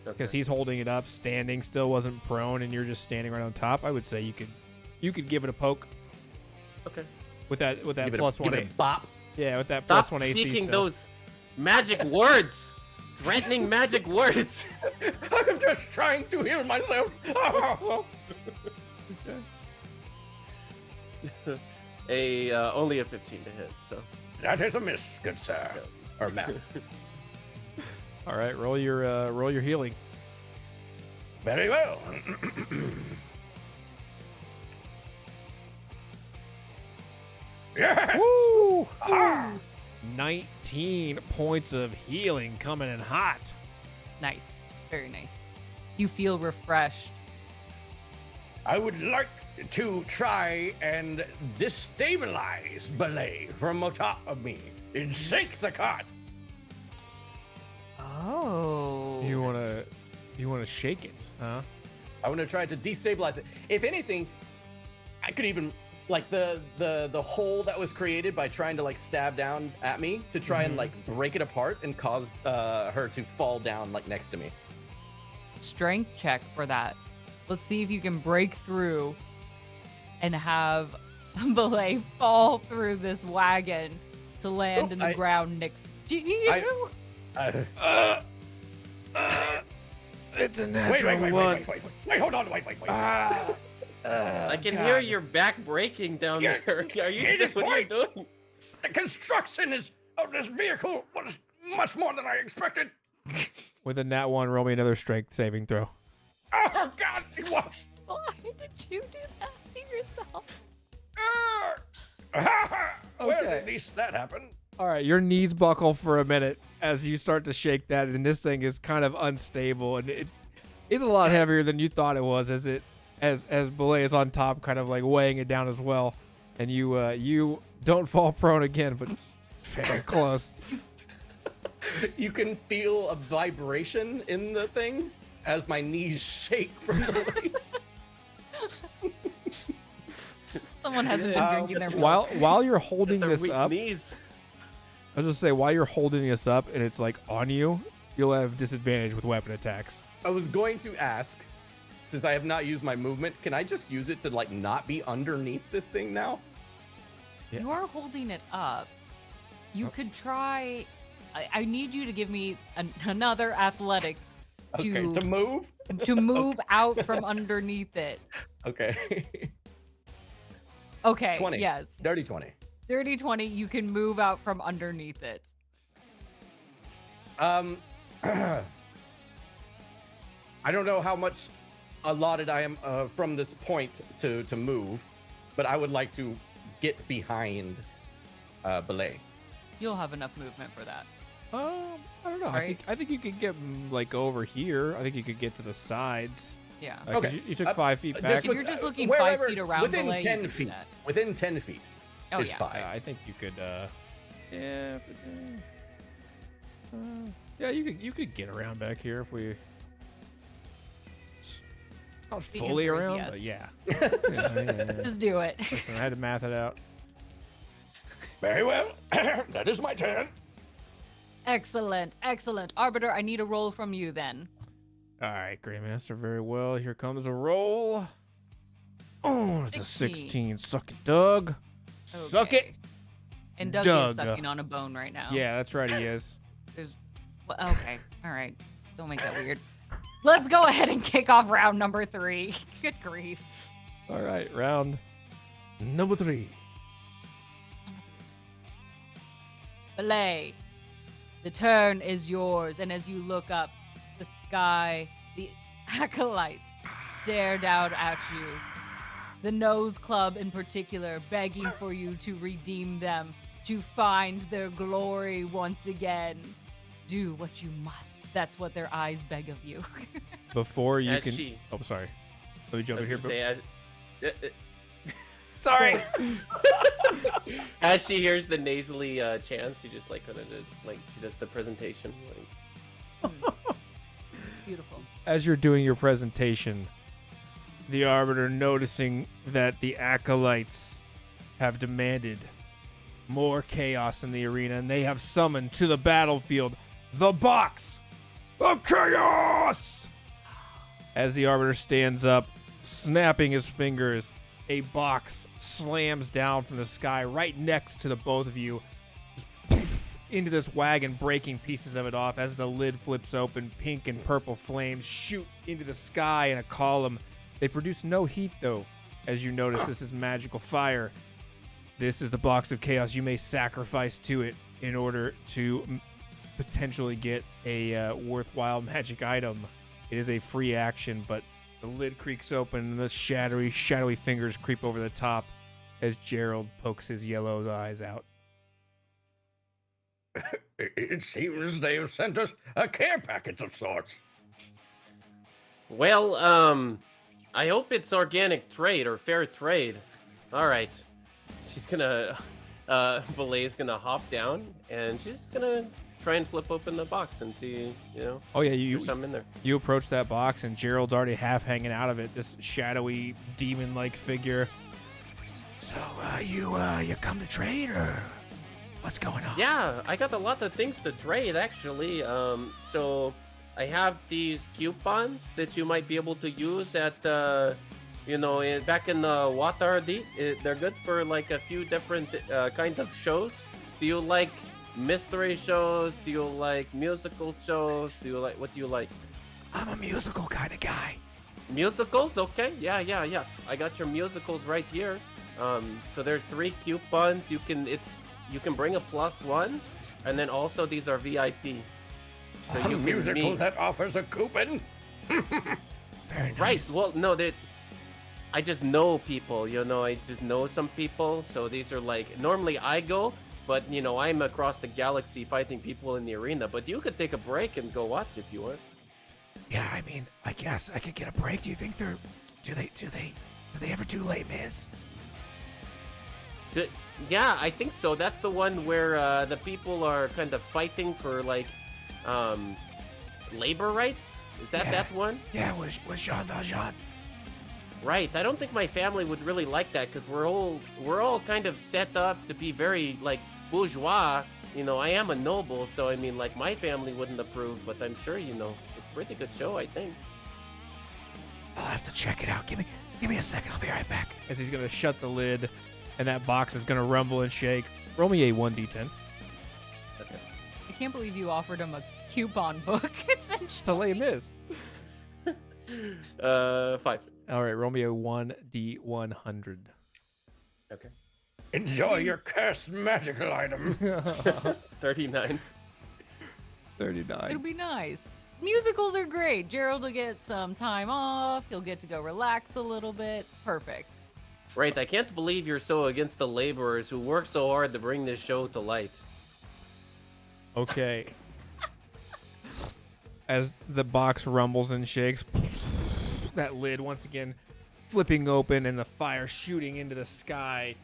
because Okay. he's holding it up, standing, still wasn't prone, and you're just standing right on top. I would say you could give it a poke Okay. with that Give it plus a, one. give it a bop. Yeah, with that Stop plus 1 AC speaking still. those magic words. Threatening magic words. I'm just trying to heal myself. Only a 15 to hit. So That is a miss, good sir. Or ma'am. All right, roll your healing. Very well. Yes! Woo! Ah! 19 points of healing coming in hot. Nice. Very nice. You feel refreshed. I would like to try and destabilize Belay from atop of me and shake the cart. Oh. You wanna shake it, huh? I want to try to destabilize it. If anything, I could even like the hole that was created by trying to like stab down at me to try and like break it apart and cause her to fall down like next to me. Strength check for that. Let's see if you can break through and have Belay fall through this wagon to land in the ground next to you. It's a natural one. Wait, hold on, wait. I can hear your back breaking down there. Are you what are you doing? The construction of this vehicle was much more than I expected. With a nat 1, roll me another strength saving throw. Oh, God! What? Why did you do that to yourself? Well, Okay. at least that happened. All right, your knees buckle for a minute as you start to shake that, and this thing is kind of unstable, and it's a lot heavier than you thought it was as Belay is on top, kind of like weighing it down as well, and you don't fall prone again, but very close. You can feel a vibration in the thing as my knees shake from the weight. Someone hasn't been drinking their milk. While you're holding Their this weak up, knees. I'll just say while you're holding this up and it's like on you, you'll have disadvantage with weapon attacks. I was going to ask, since I have not used my movement, can I just use it to like not be underneath this thing now? Yeah. You are holding it up. You could try. I need you to give me another athletics Okay, to move? to move out from underneath it. Okay. Okay. 20. Yes. Dirty 20. Dirty 20. You can move out from underneath it. I don't know how much allotted I am from this point to move, but I would like to get behind Belay. You'll have enough movement for that. I don't know. Right. I think you could get like over here. I think you could get to the sides. Yeah. 'Cause Okay. You took 5 feet just back. If you're just looking wherever- 5 feet around within Belay, 10 you can feet. do that. Within 10 feet. Oh, is yeah. fine. I think you could. Yeah. Yeah, you could get around back here if we. Not The fully answer is around, yes. but yeah. Just do it. Listen, I had to math it out. Very well. That is my turn. Excellent. Excellent. Arbiter, I need a roll from you then. All right, Grandmaster, very well. Here comes a roll. Oh, it's 16. a 16. Suck it, Doug. Suck it. Okay. And Doug Doug. is sucking on a bone right now. Yeah, that's right, he is. Well, okay. All right. Don't make that weird. Let's go ahead and kick off round number 3. Good grief. All right, round number 3. Belay, the turn is yours. And as you look up, the sky, the acolytes stare down at you. The Nose Club in particular, begging for you to redeem them, to find their glory once again. Do what you must. That's what their eyes beg of you. Before you As can. she- Oh, sorry. Let me jump I in was here. gonna say, Sorry. as she hears the nasally chants, she just like kind of like she does the presentation. Like, Beautiful. As you're doing your presentation, the Arbiter, noticing that the Acolytes have demanded more chaos in the arena, and they have summoned to the battlefield the Box of Chaos! As the Arbiter stands up, snapping his fingers, a box slams down from the sky right next to the both of you, just poof, into this wagon, breaking pieces of it off. As the lid flips open, pink and purple flames shoot into the sky in a column. They produce no heat, though, as you notice this is magical fire. This is the Box of Chaos. You may sacrifice to it in order to potentially get a worthwhile magic item. It is a free action, but the lid creaks open and the shadowy fingers creep over the top as Gerald pokes his yellow eyes out. It seems they have sent us a care package of sorts. Well, I hope it's organic trade or fair trade. All right. She's gonna, Valet's gonna hop down and she's gonna try and flip open the box and see, Oh yeah, there's something in there. you approach that box and Gerald's already half hanging out of it. This shadowy demon-like figure. So you come to trade or what's going on? Yeah, I got a lot of things to trade actually. So I have these coupons that you might be able to use at back in the Watardi. They're good for like a few different kind of shows. Do you like mystery shows? Do you like musical shows? What do you like? I'm a musical kind of guy. Musicals? Okay. Yeah. I got your musicals right here. So there's 3 coupons. You can bring a +1, and then also these are VIP. So A musical that offers a coupon? Very nice. Right. Well, no, I just know people. I just know some people. So these are like normally I go, but I'm across the galaxy fighting people in the arena. But you could take a break and go watch if you want. Yeah, I mean, I guess I could get a break. Do you think do they ever do Les Mis? Yeah, I think so. That's the one where the people are kind of fighting for like labor rights. Is that one? Yeah, with Jean Valjean. Right. I don't think my family would really like that because we're all kind of set up to be very like bourgeois. I am a noble, so I mean, like my family wouldn't approve, but I'm sure it's a pretty good show. I think. I'll have to check it out. Give me a second. I'll be right back. As he's gonna shut the lid, and that box is gonna rumble and shake. Roll me a 1d10. Okay. I can't believe you offered him a coupon book, essentially. It's a Les Mis. 5. All right, roll me a 1d100. Okay. Enjoy your cursed magical item. 39. 39. It'll be nice. Musicals are great. Gerald will get some time off. He'll get to go relax a little bit. Perfect. Right. I can't believe you're so against the laborers who work so hard to bring this show to light. Okay. As the box rumbles and shakes, that lid once again flipping open and the fire shooting into the sky.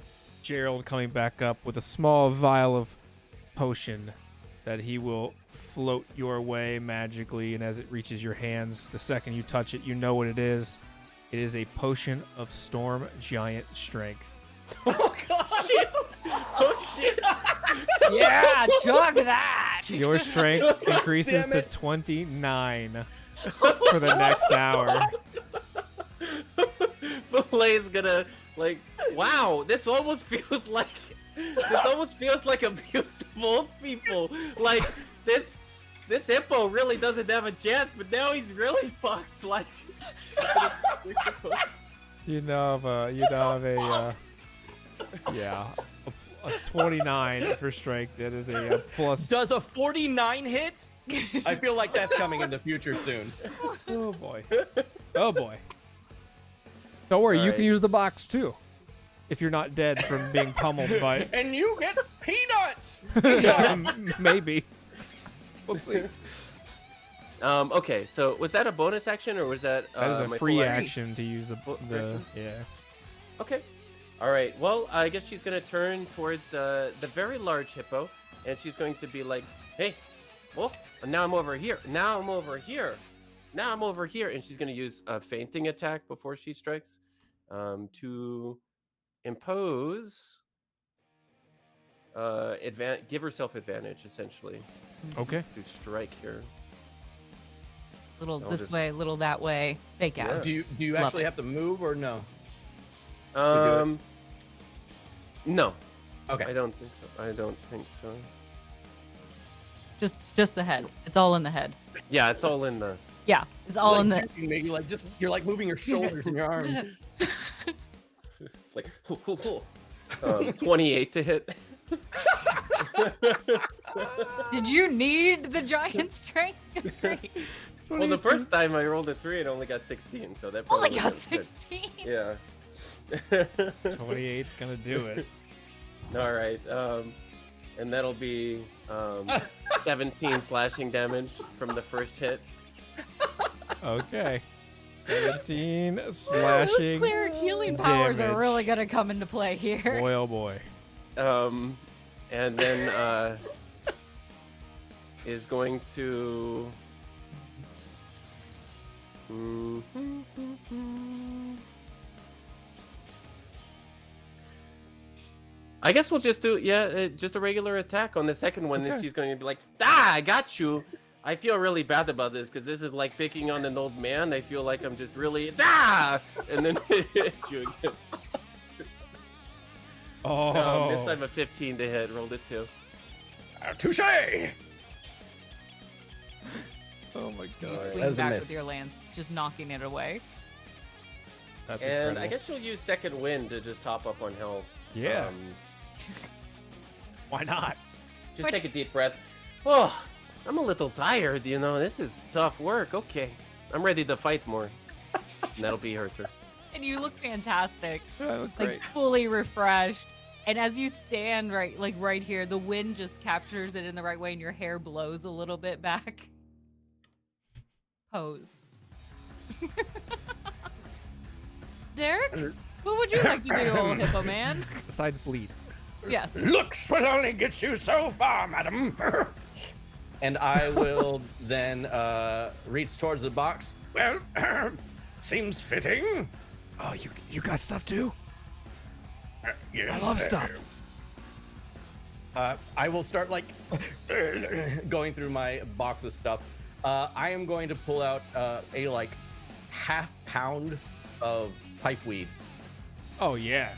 Gerald coming back up with a small vial of potion that he will float your way magically, and as it reaches your hands, the second you touch it, you know what it is. It is a potion of storm giant strength. Oh god! Oh shit! Yeah, chug that. Your strength increases to 29 for the next hour. Valet's gonna wow, this almost feels like abuse of old people. Like this hippo really doesn't have a chance, but now he's really fucked. Like You know of a 29 for strength. That is a plus. Does a 49 hit? I feel like that's coming in the future soon. Oh boy. Oh boy. Don't worry, you can Alright. use the box too. If you're not dead from being pummeled by it. And you get peanuts. Maybe. We'll see. okay, so was that a bonus action or was that That is a my free full action to use the action? yeah. Okay. All right. Well, I guess she's gonna turn towards the very large hippo, and she's going to be like, "Hey, well, now I'm over here. Now I'm over here. Now I'm over here." And she's gonna use a fainting attack before she strikes, to impose give herself advantage essentially Okay. to strike here. Little I'll this just- way, little that way. Fake out. Yeah. Do you Love actually it. have to move or no? No, Okay. I don't think so. I don't think so. Just the head. It's all in the head. Yeah, it's all in the. Yeah, it's all in the. Joking, maybe like you're like moving your shoulders and your arms. It's like 28 to hit. Did you need the giant strength? Great. Well, the first time I rolled a 3, it only got 16, so that Only probably got wasn't good. 16. Yeah. 28's gonna do it. All right. And that'll be 17 slashing damage from the first hit. Okay. 17 Those slashing. cleric healing powers are damage. really gonna come into play here. Boy, oh boy. And then is going to. I guess we'll just do just a regular attack on the second one. Then Okay. she's going to be like, "Ah, I got you." I feel really bad about this because this is like picking on an old man. I feel like I'm just really and then hit you again. Oh. This time a 15 to hit. Rolled a 2. Touche! Oh my You god. swing That was a back miss. with your lance, just knocking it away. That's And incredible. I guess she'll use second wind to just top up on health. Yeah. Why not? Just What? take a deep breath. Oh, I'm a little tired, you know. This is tough work. Okay. I'm ready to fight more. And that'll be her turn. And you look fantastic, That looked like great. fully refreshed. And as you stand right here, the wind just captures it in the right way, and your hair blows a little bit back. Pose. Derek, what would you like to do, old hippo man? Besides bleed. Yes. Looks will only get you so far, madam. And I will then reach towards the box. Well, seems fitting. Oh, you got stuff too? Yes, I love stuff. I will start like going through my box of stuff. I am going to pull out a like half pound of pipe weed. Oh yeah.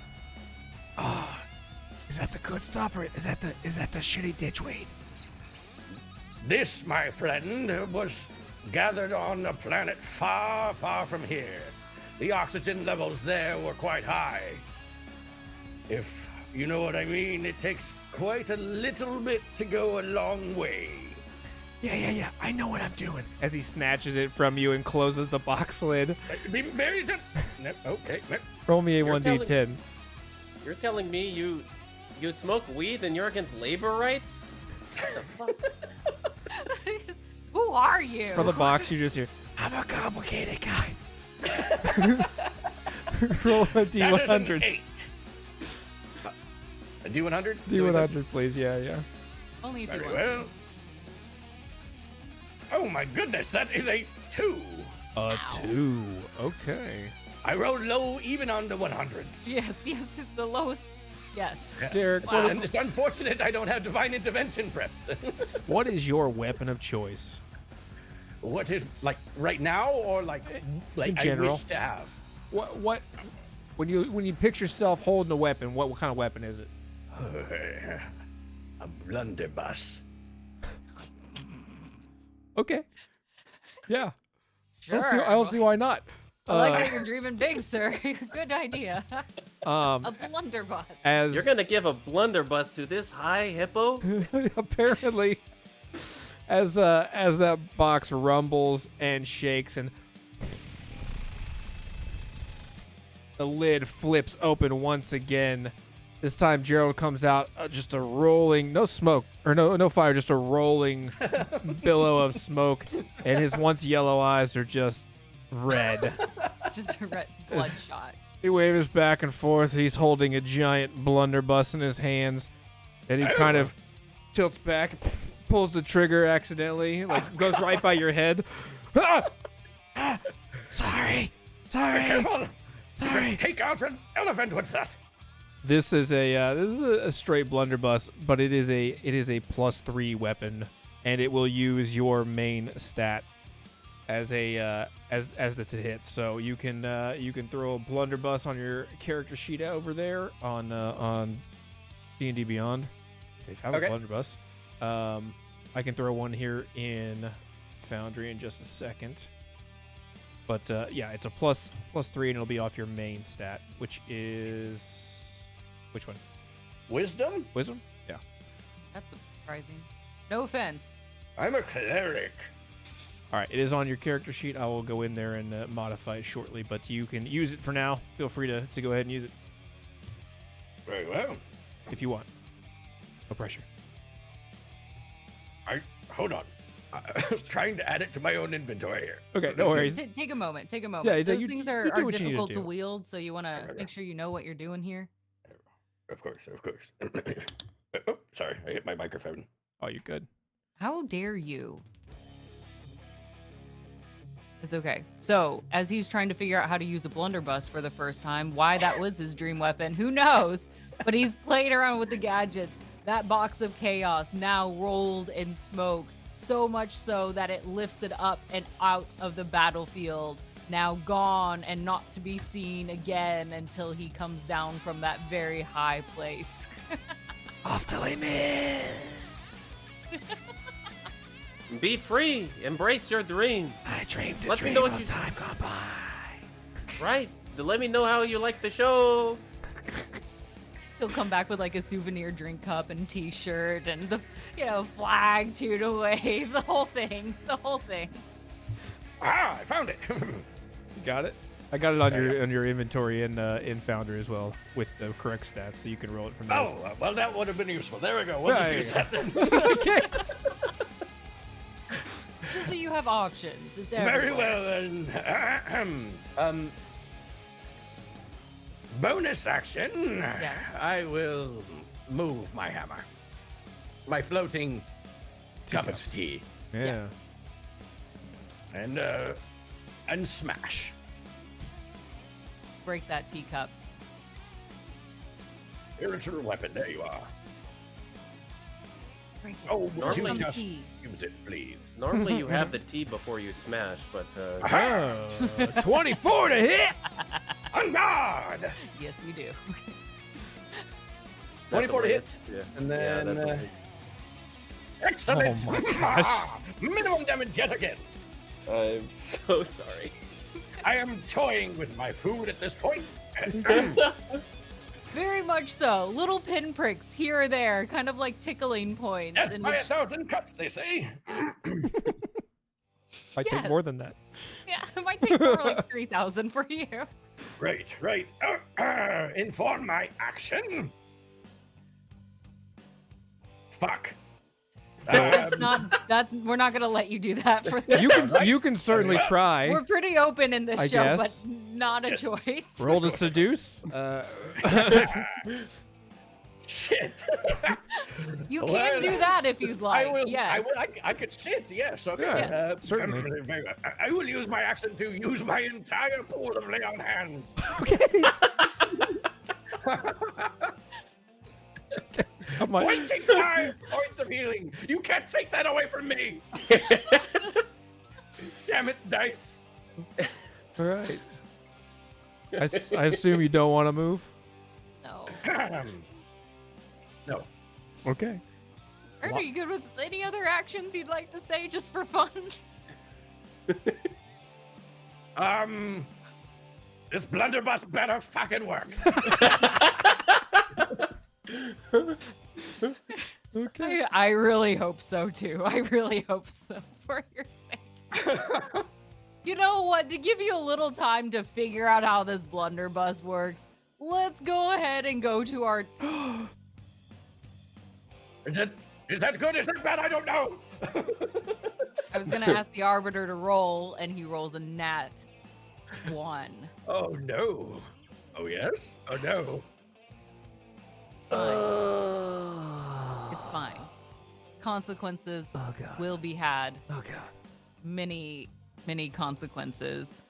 Oh, is that the good stuff, or is that the shitty ditchweed? This, my friend, was gathered on a planet far, far from here. The oxygen levels there were quite high. If you know what I mean, it takes quite a little bit to go a long way. Yeah. I know what I'm doing. As he snatches it from you and closes the box lid. Be very okay. Roll me a You're 1d10. You're telling me you smoke weed and you're against labor rights? What the fuck? Who are you? For the box, you just hear, I'm a complicated guy. Roll a That is an d100. 8. A D100? D100, please. Yeah. Only if you Very want to. well. Oh my goodness, that is a 2. A Ow. 2. Okay. I rolled low even on the 100s. Yes, the lowest. Yes. Derek, Wow. And it's unfortunate I don't have divine intervention prep. what is your weapon of choice? What is, like, right now or like In I general. wish to have? What when you picture yourself holding a weapon, what kind of weapon is it? A blunderbuss. Okay. Yeah. Sure. I don't see why not. I like how you're dreaming big, sir. Good idea. A blunderbuss. As You're gonna give a blunderbuss to this high hippo? apparently as that box rumbles and shakes and the lid flips open once again. This time Gerald comes out just a rolling, no smoke or no fire, just a rolling billow of smoke, and his once yellow eyes are just red. Just a red bloodshot. He waves back and forth. He's holding a giant blunderbuss in his hands, and he kind of tilts back, pulls the trigger accidentally, like goes right by your head. Ah! Ah! Sorry. Careful! Sorry. Take out an elephant with that. This is a straight blunderbuss, but it is a +3 weapon, and it will use your main stat as a as the to hit. So you can throw a blunderbuss on your character sheet over there on D&D Beyond. If they have Okay. a blunderbuss, I can throw one here in Foundry in just a second. But yeah, it's a +3, and it'll be off your main stat, which is which one? Wisdom? Wisdom? Yeah. That's surprising. No offense. I'm a cleric. All right, it is on your character sheet. I will go in there and modify it shortly, but you can use it for now. Feel free to go ahead and use it Very well. if you want. No pressure. Hold on. trying to add it to my own inventory here. Okay, no worries. Take a moment. Take a moment. Yeah, Those you things do are what you need to difficult to do. wield, so you want to Okay. make sure you know what you're doing here. Of course. Oh, sorry, I hit my microphone. Oh, you're good. How dare you? It's okay. So, as he's trying to figure out how to use a blunderbuss for the first time, why that was his dream weapon, who knows? But he's played around with the gadgets. That box of chaos now rolled in smoke, so much so that it lifts it up and out of the battlefield, now gone and not to be seen again until he comes down from that very high place. Off till he miss. Be free. Embrace your dreams. I dreamed Let me know what you- time gone by. Right. Let me know how you like the show. He'll come back with like a souvenir drink cup and t-shirt and the, flag to wave, the whole thing. Ah, I found it. You got it? I got it on your inventory in Foundry as well with the correct stats, so you can roll it from there. as Oh, well, that would have been useful. There we go. We'll Yeah, just there use you that then. Okay. Just so you have options. It's Very everywhere. well then. Bonus action. Yes. I will move my hammer. My floating cup of tea. Yeah. Yes. And smash. Break that teacup. Spiritual weapon. There you are. Break it. Oh, Spill would you some just tea. use it, please? Normally you have the tea before you smash, but Oh, 24 to hit. On guard. Yes, we do. 24 to hit. Yeah. And Yeah, then that's what it Excellent. Oh my gosh. Minimum damage yet again. is. I'm so sorry. I am toying with my food at this point. Very much so. Little pinpricks here or there, kind of like tickling points. Death in by which- 1,000 cuts, they say. Might take more than that. Yeah, it might take more like 3,000 for you. Right. Inform my action. Fuck. We're not gonna let you do that for this. You can certainly try. We're pretty open in this I show, guess. but not a Yes. choice. Roll to seduce. Shit. You Well, can do that if you'd like. I will. Yes. I could shit. Yes. Okay. Yeah, certainly. I will use my action to use my entire pool of lay on hands. How much? 25 points of healing. You can't take that away from me. Damn it, dice. All right. I assume you don't want to move. No. No. Okay. Ern, are you good with any other actions you'd like to say just for fun? This blunderbuss better fucking work. Okay. I really hope so too. I really hope so for your sake. You know what? To give you a little time to figure out how this blunderbuss works, let's go ahead and go to our. Is that good? Is that bad? I don't know. I was gonna ask the arbiter to roll, and he rolls a nat 1. Oh no. Oh yes. Oh no. It's fine. It's fine. Consequences Oh god. will be had. Oh god. Many consequences.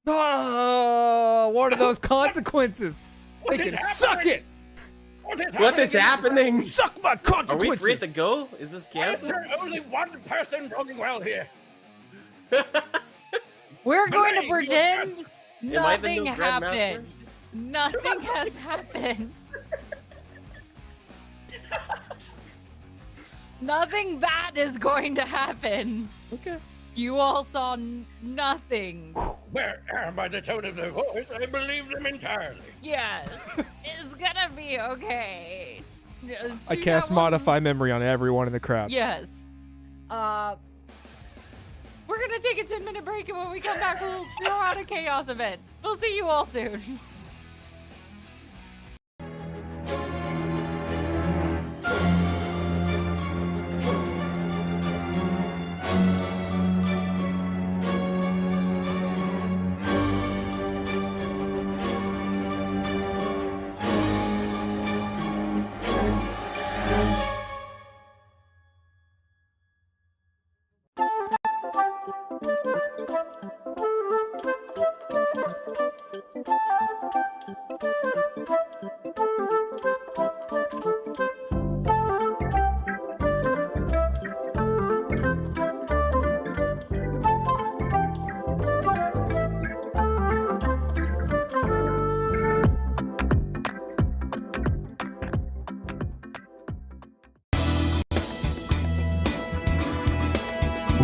Oh, what are those consequences? What They is can suck happening? it. What is happening? Suck my Are consequences. we free to go? Is this Why is canceled? there only one person rolling well here? We're going to Elaine, you pretend Am I the nothing new happened. Grandmaster? Nothing has happened. Nothing bad is going to happen. Okay. You all saw nothing. Where, by the tone of their voice, I believe them entirely. Yes, it's gonna be okay. I cast modify memory on everyone in the crowd. Yes. We're gonna take a 10-minute break, and when we come back, we'll throw out a chaos event. We'll see you all soon.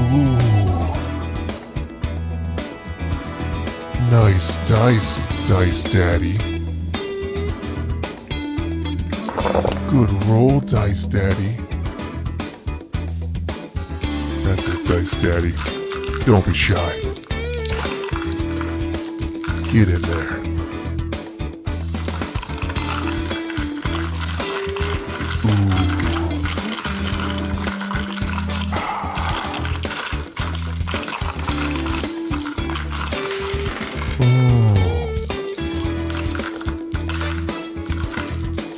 Ooh. Nice dice, Dice Daddy. Good roll, Dice Daddy. That's it, Dice Daddy. Don't be shy. Get in there.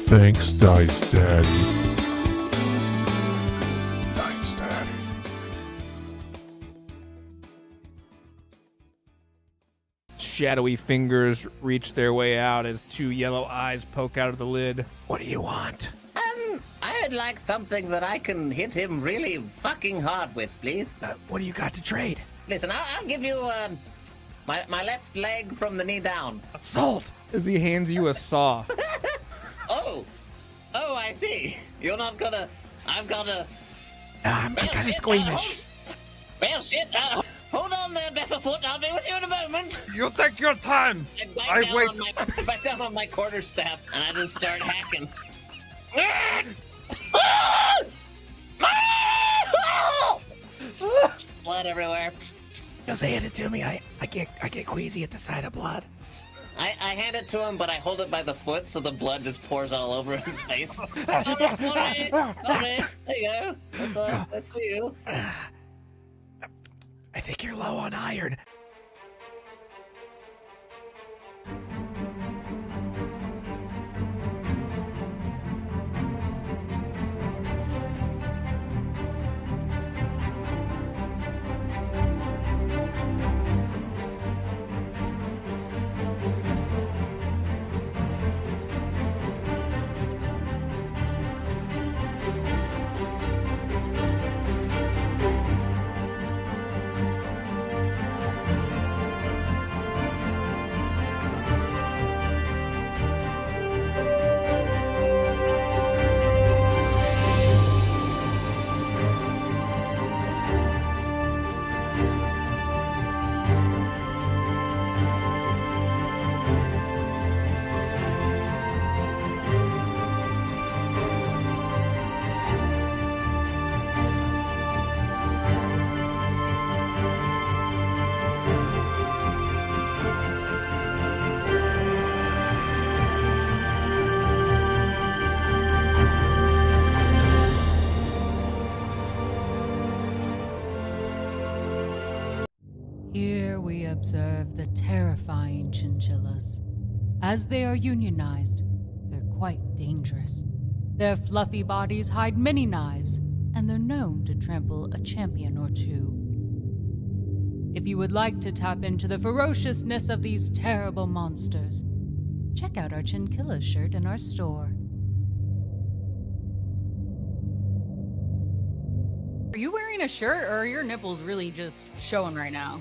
Thanks, Dice Daddy. Dice Daddy. Shadowy fingers reach their way out as two yellow eyes poke out of the lid. What do you want? I would like something that I can hit him really fucking hard with, please. What do you got to trade? Listen, I'll give you my left leg from the knee down. Sold. As he hands you a saw. Oh, I see. You're not gonna. I'm gonna. I'm kind of squeamish. Well, shit. Hold on there, Befferfoot. I'll be with you in a moment. You take your time. I bite down on my quarterstaff and I just start hacking. Blood everywhere. Just hand it to me. I get queasy at the sight of blood. I hand it to him, but I hold it by the foot so the blood just pours all over his face. Sorry. There you go. That's for you. I think you're low on iron. Here we observe the terrifying chinchillas. As they are unionized, they're quite dangerous. Their fluffy bodies hide many knives, and they're known to trample a champion or two. If you would like to tap into the ferociousness of these terrible monsters, check out our Chinchilla shirt in our store. Are you wearing a shirt, or are your nipples really just showing right now?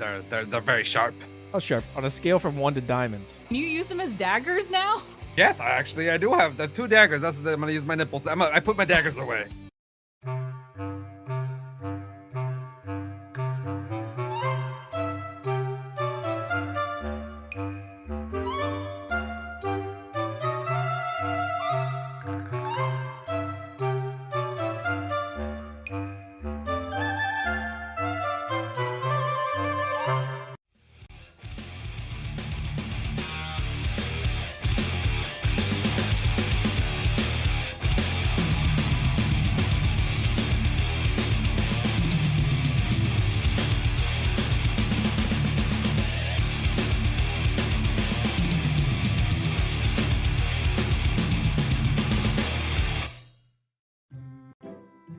They're very sharp. How sharp? On a scale from 1 to diamonds. Can you use them as daggers now? Yes, I do have the 2 daggers. I'm gonna use my nipples. I put my daggers away.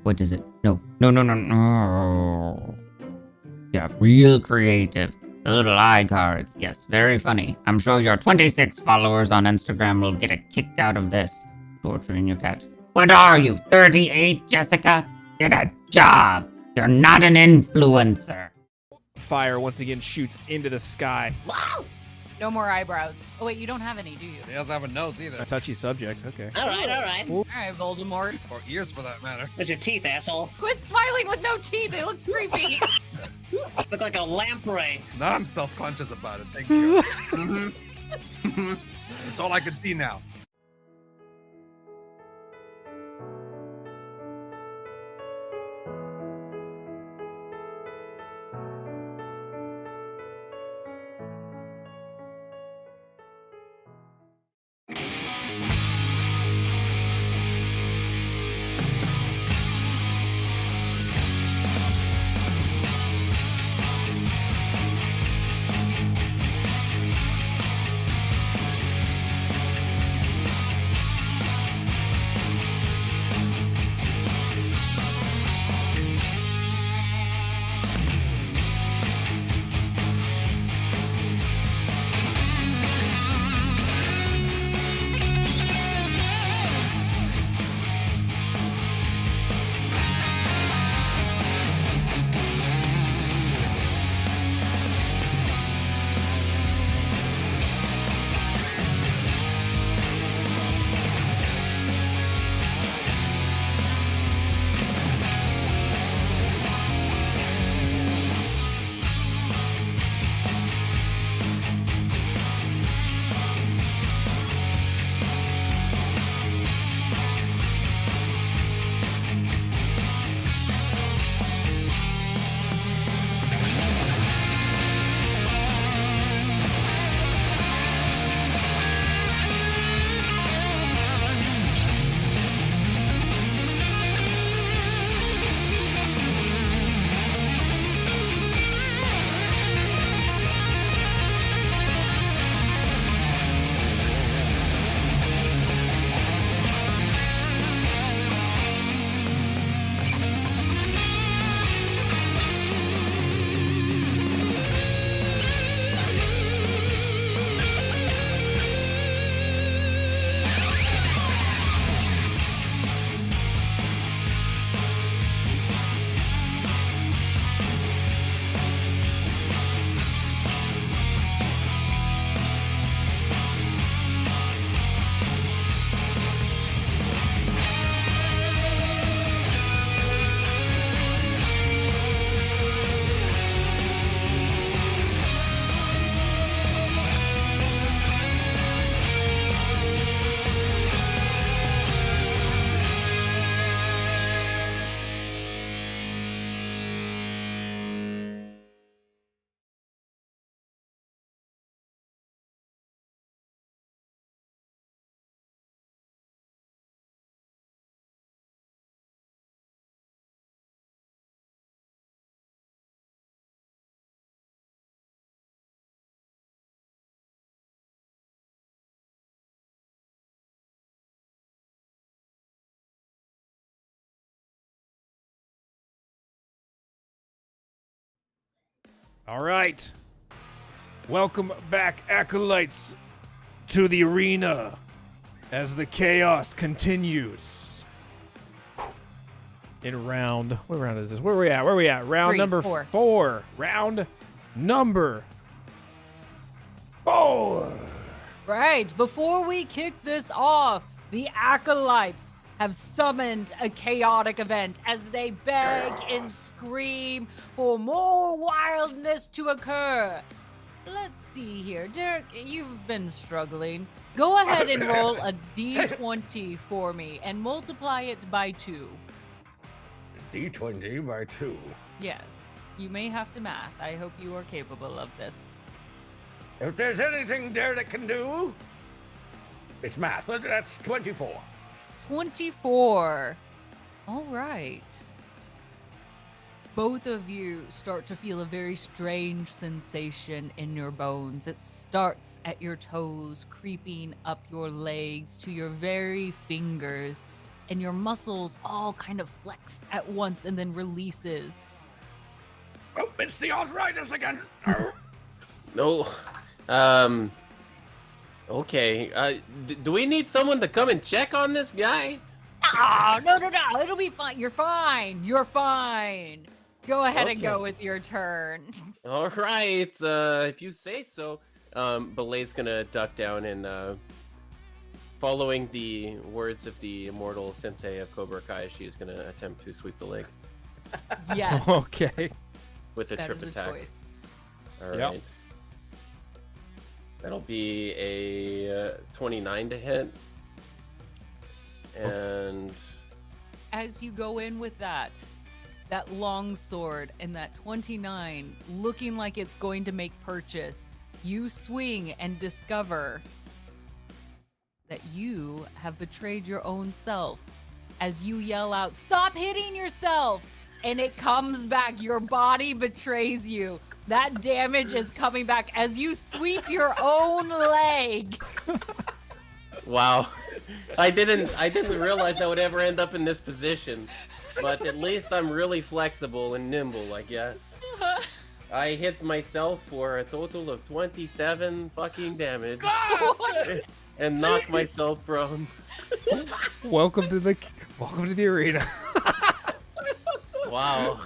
What is it? No. Yeah, real creative. The little eye cards. Yes, very funny. I'm sure your 26 followers on Instagram will get a kick out of this. Torturing your cat. What are you, 38, Jessica? Get a job. You're not an influencer. Fire once again shoots into the sky. No more eyebrows. Oh wait, you don't have any, do you? He doesn't have a nose either. A touchy subject. Okay. All right, all right. All right, Voldemort. Or ears for that matter. There's your teeth, asshole. Quit smiling with no teeth. It looks creepy. Look like a lamprey. Now I'm self-conscious about it. Thank you. Mm-hmm. That's all I can see now. All right. Welcome back, Acolytes, to the arena as the chaos continues. In round, what round is this? Where are we at? Round number 4. Round number 4. Right, before we kick this off, the Acolytes have summoned a chaotic event as they beg and scream for more wildness to occur. Let's see here. Derek, you've been struggling. Go ahead and roll a D20 for me and multiply it by 2. D20 by 2. Yes, you may have to math. I hope you are capable of this. If there's anything Derek can do, it's math. That's 24. 24. All right. Both of you start to feel a very strange sensation in your bones. It starts at your toes, creeping up your legs to your very fingers, and your muscles all kind of flex at once and then releases. Oh, it's the arthritis again. No. Okay. Do we need someone to come and check on this guy? Oh, no. It'll be fine. You're fine. You're fine. Go ahead and go with your turn. All right. If you say so. Belay's gonna duck down and, following the words of the immortal sensei of Cobra Kai, she is gonna attempt to sweep the leg Yes. Okay. with a That trip is a attack. choice. All right. Yep. That'll be a 29 to hit. And As you go in with that long sword and that 29 looking like it's going to make purchase, you swing and discover that you have betrayed your own self as you yell out, "Stop hitting yourself!" And it comes back. Your body betrays you. That damage is coming back as you sweep your own leg. wow. I didn't realize I would ever end up in this position. But at least I'm really flexible and nimble, I guess. I hit myself for a total of 27 fucking damage. And knock myself prone. Welcome to the arena. Wow.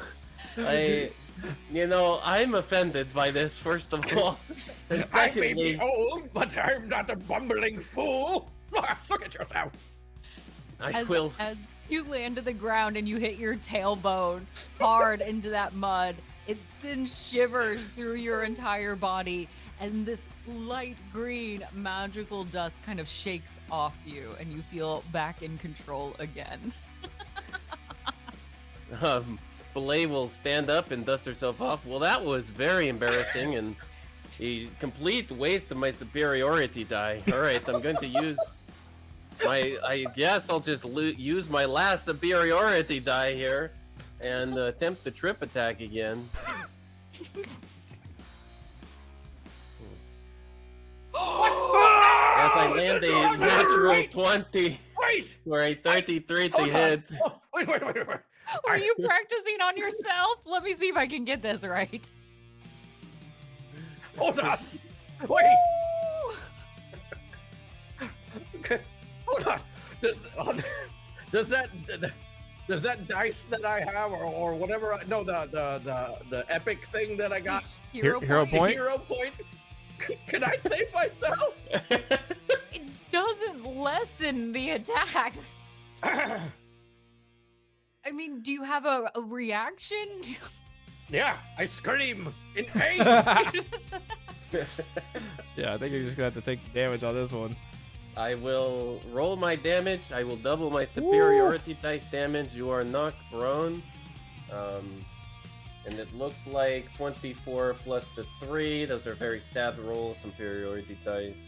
I'm offended by this, first of all. And I may be secondly, old, but I'm not a bumbling fool. Look at yourself. I will. As you land to the ground and you hit your tailbone hard into that mud, it sends shivers through your entire body, and this light green magical dust kind of shakes off you, and you feel back in control again. Belay will stand up and dust herself off. Well, that was very embarrassing and a complete waste of my superiority die. All right, I'm going to use I guess I'll just use my last superiority die here and attempt the trip attack again. As I land a natural 20 for a 33 to hit. Wait. Were you practicing on yourself? Let me see if I can get this right. Hold on. Wait. Hold on. Does that dice that I have or whatever? The epic thing that I got. Hero point? Hero point. Can I save myself? It doesn't lessen the attack. I mean, do you have a reaction? Yeah, I scream in pain. Yeah, I think you're just gonna have to take damage on this one. I will roll my damage. I will double my superiority dice damage. You are knocked prone. And it looks like 24 plus the 3. Those are very sad rolls, superiority dice.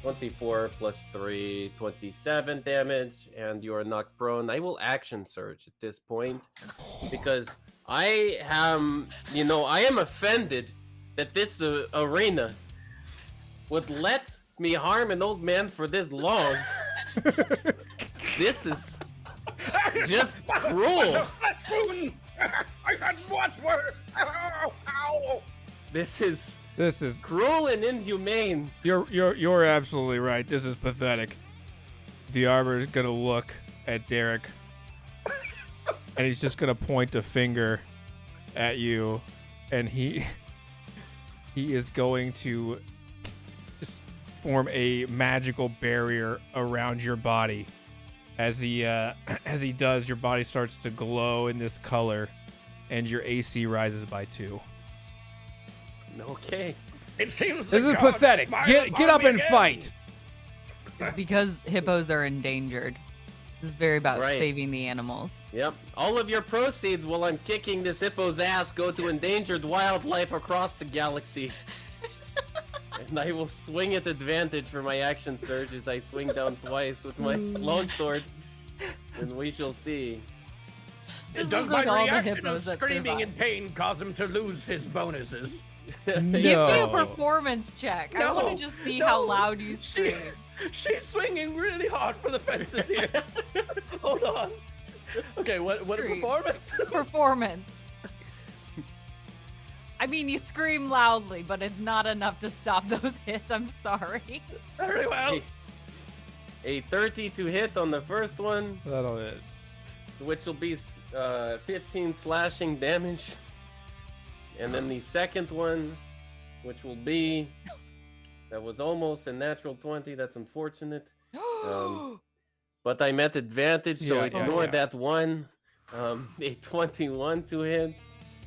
24 plus 3, 27 damage, and you are knocked prone. I will action surge at this point because I am offended that this arena would let me harm an old man for this long. This is just cruel. I had much worse. Ow. This is cruel and inhumane. You're absolutely right. This is pathetic. The Arbor is gonna look at Derek, and he's just gonna point a finger at you, and he is going to just form a magical barrier around your body. As he does, your body starts to glow in this color, and your AC rises by 2. Okay. It seems this is pathetic. Get up and fight. It's because hippos are endangered. This is very about saving the animals. Yep. All of your proceeds while I'm kicking this hippo's ass go to endangered wildlife across the galaxy. And I will swing at advantage for my action surge as I swing down twice with my longsword. And we shall see. Does my reaction of screaming in pain cause him to lose his bonuses? Give me a performance check. I want to just see how loud you scream. She's swinging really hard for the fences here. Hold on. Okay, what a performance? Performance. I mean, you scream loudly, but it's not enough to stop those hits. I'm sorry. Very well. A 30 to hit on the first one. That'll hit. Which will be 15 slashing damage. And then the second one which will be... That was almost a natural 20. That's unfortunate. But I'm at advantage, so ignore that one. A 21 to hit.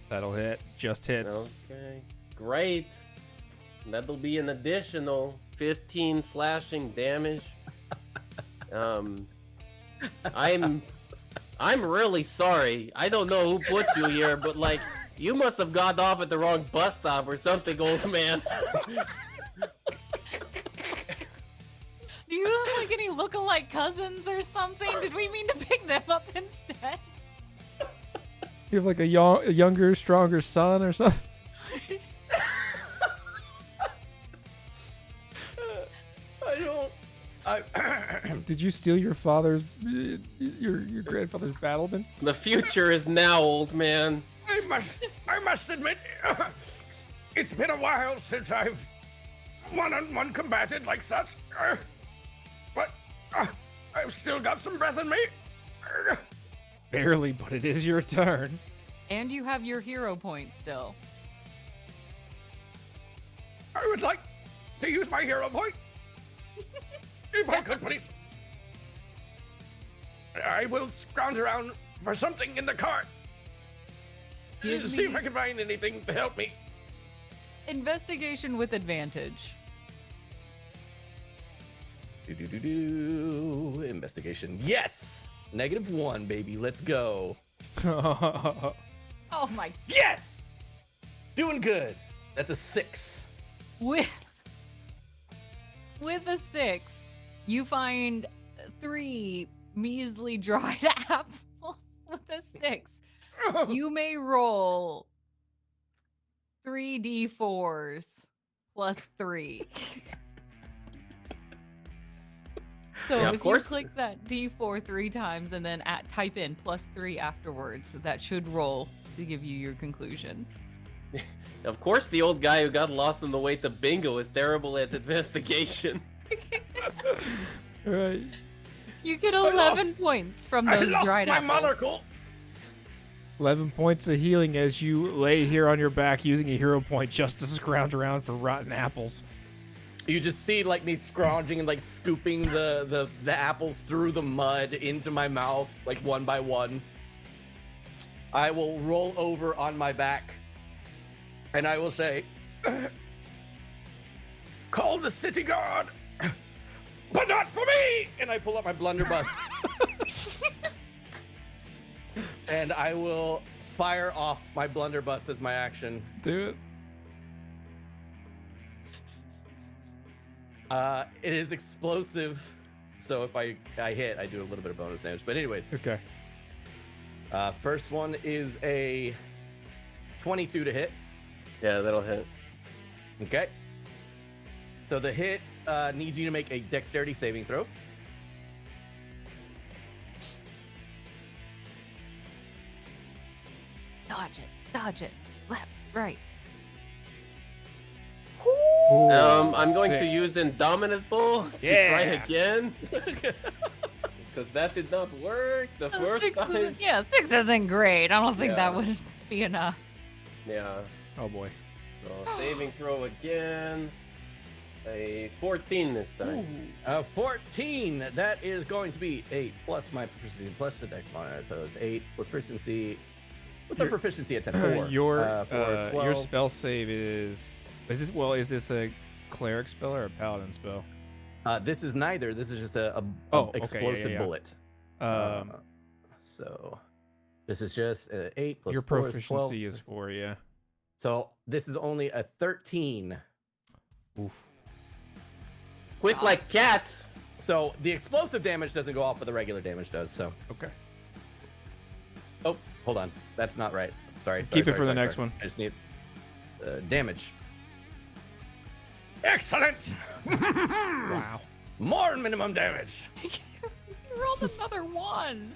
That'll hit. Just hits. Okay, great. That'll be an additional 15 slashing damage. I'm really sorry. I don't know who put you here, but like, you must have got off at the wrong bus stop or something, old man. Do you have like any look-alike cousins or something? Did we mean to pick them up instead? You have like a younger, stronger son or something? Did you steal your father's, your grandfather's battlements? The future is now, old man. I must admit, it's been a while since I've one-on-one combated like such. But I've still got some breath in me. Barely, but it is your turn. And you have your hero point still. I would like to use my hero point. If I could, please. I will scrounge around for something in the cart. See if I can find anything to help me. Investigation with advantage. Investigation. Yes! -1, baby. Let's go. Oh my. Yes! Doing good. That's a 6. With a 6, you find 3 measly dried apples with a 6. You may roll 3d4s plus 3. So if you click that d4 3 times and then type in plus 3 afterwards, that should roll to give you your conclusion. Of course, the old guy who got lost on the way to bingo is terrible at investigation. Right. You get 11 points from those dried apples. I lost my monocle. 11 points of healing as you lay here on your back using a hero point just to scrounge around for rotten apples. You just see like me scrounging and like scooping the apples through the mud into my mouth, like one by one. I will roll over on my back and I will say, call the city guard, but not for me. And I pull up my blunderbuss. And I will fire off my blunderbuss as my action. Do it. It is explosive, so if I hit, I do a little bit of bonus damage. But anyways. Okay. First one is a 22 to hit. Yeah, that'll hit. Okay. So the hit needs you to make a dexterity saving throw. Dodge it. Left, right. Ooh, I'm going to 6. use Indomitable to try again. Because that did not work the first time. 6 isn't great. I don't think that would be enough. Yeah. Oh boy. So saving throw again. A 14 this time. A 14. That is going to be 8 plus my proficiency plus the dex modifier. So it's 8 with proficiency. What's our proficiency at 10? 4. Your spell save is this a cleric spell or a paladin spell? This is neither. This is just a explosive bullet. So this is just 8 plus your 4 proficiency is 12. is 4, yeah. So this is only a 13. Oof. Quick like cat. So the explosive damage doesn't go off, but the regular damage does. So okay. Oh, hold on. That's not right. Sorry. Keep it for the next one. I just need damage. Excellent. Wow. More minimum damage. You rolled another 1.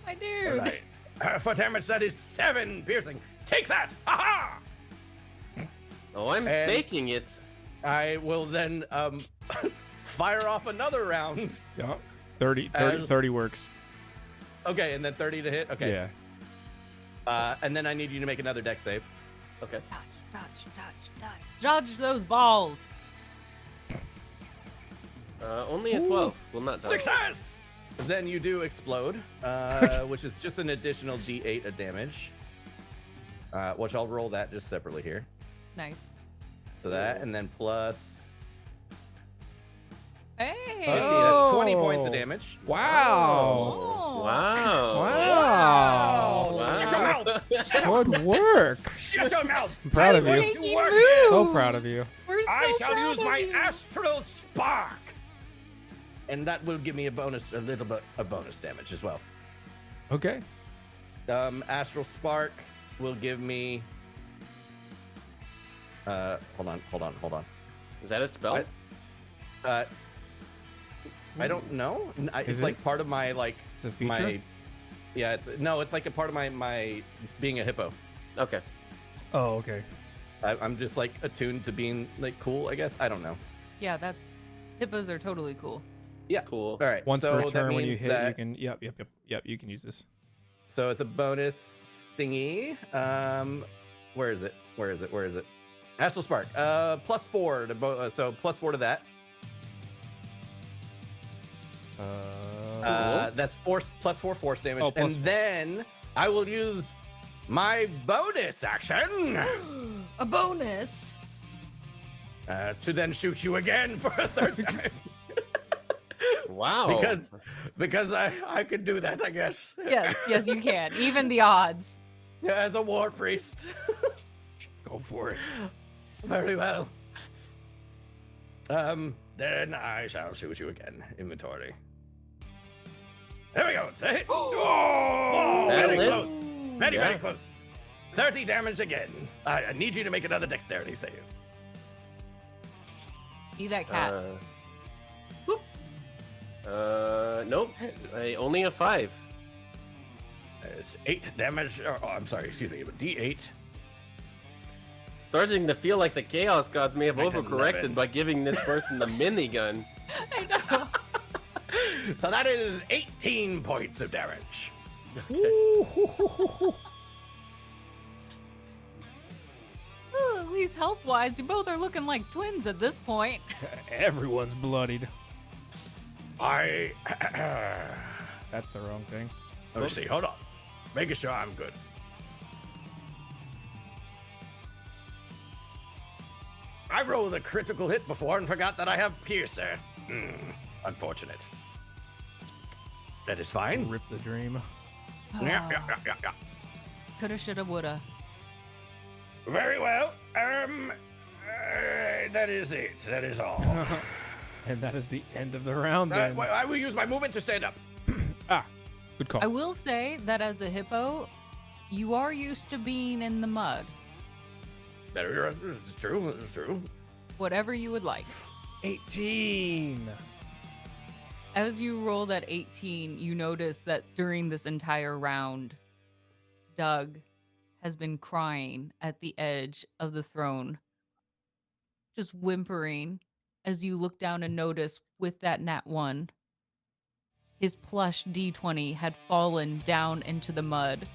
My dude. All right. For damage, that is 7 piercing. Take that. Ha Oh, I'm taking it. I will then fire off another round. Yeah. 30 works. Okay, and then 30 to hit. Okay. Yeah. And then I need you to make another dex save. Okay. Dodge those balls. Only a 12. Will not die. Success! Then you do explode, which is just an additional D8 of damage. Which I'll roll that just separately here. Nice. So that, and then plus... Hey. Okay, that's 20 points of damage. Wow. Oh. Wow. Wow. Wow. Shut your mouth! Good work. Shut your mouth! I'm proud of I'm you. going to Making work moves. here. So proud of you. We're so I shall proud use of my you. astral spark. And that will give me a little bit of bonus damage as well. Okay. Astral Spark will give me... hold on. Is that a spell? I don't know. It's Is like it? part of my like It's a feature? my. Yeah, it's like a part of my being a hippo. Okay. Oh, okay. I'm just like attuned to being like cool, I guess. I don't know. Yeah, hippos are totally cool. Yeah. Cool. All right. Once so per turn that when you means hit, that, you can. Yep. You can use this. So it's a bonus thingy. Where is it? Astral Spark. +4 to so +4 to that. That's +4 force damage, Oh, and +4. then I will use my bonus action A bonus. to then shoot you again for a third time. Wow. because I could do that, I guess. Yes, you can. Even the odds. Yeah, as a war priest. Go for it. Very well. Then I shall shoot you again. Inventory. There we go. It's a hit. Oh, That very hits. close. Very Yeah. close. 30 damage again. I need you to make another dexterity save. Be that cat. Nope. Only a 5. It's 8 damage. Oh, I'm sorry. Excuse me. D8. Starting to feel like the Chaos Gods may have Make overcorrected 11. by giving this person the minigun. I know. So that is 18 points of damage. Ooh, at least health-wise, you both are looking like twins at this point. Everyone's bloodied. I. That's the wrong thing. Let me see. Hold on. Making sure I'm good. I rolled a critical hit before and forgot that I have Piercer. Unfortunate. That is fine. Rip the dream. Yeah. Coulda, shoulda, woulda. Very well. That is it. That is all. And that is the end of the round then. I will use my movement to stand up. Good call. I will say that as a hippo, you are used to being in the mud. It's true. It's true. Whatever you would like. 18. As you roll that 18, you notice that during this entire round, Doug has been crying at the edge of the throne, just whimpering as you look down and notice with that nat 1, his plush D20 had fallen down into the mud,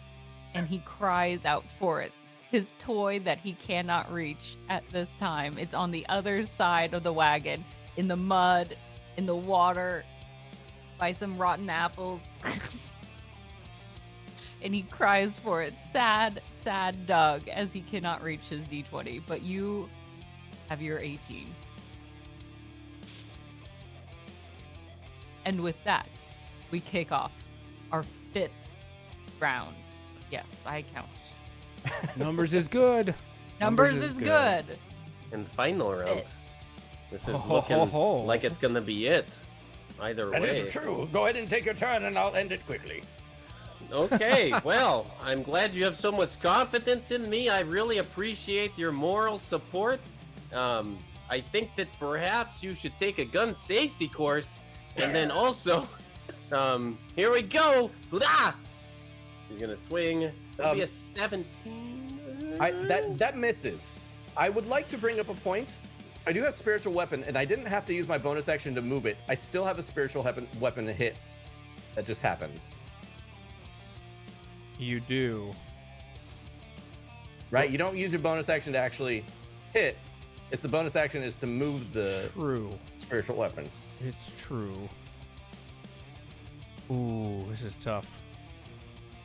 and he cries out for it. His toy that he cannot reach at this time. It's on the other side of the wagon, in the mud, in the water, by some rotten apples. And he cries for it. Sad, sad Doug, as he cannot reach his D20. But you have your 18. And with that, we kick off our 5th round. Yes, I count. Numbers is good. Numbers is good. And final round. It. This is Ho, looking ho, ho. like it's gonna be it. Either That way. is true. Go ahead and take your turn, and I'll end it quickly. Okay, well, I'm glad you have so much confidence in me. I really appreciate your moral support. I think that perhaps you should take a gun safety course, and then also, here we go. Ah! You're gonna swing. That'll be a 17. That misses. I would like to bring up a point. I do have spiritual weapon, and I didn't have to use my bonus action to move it. I still have a spiritual weapon to hit. That just happens. You do. right? You don't use your bonus action to actually hit. It's the bonus action is to move the True. spiritual weapon. It's true. Ooh, this is tough.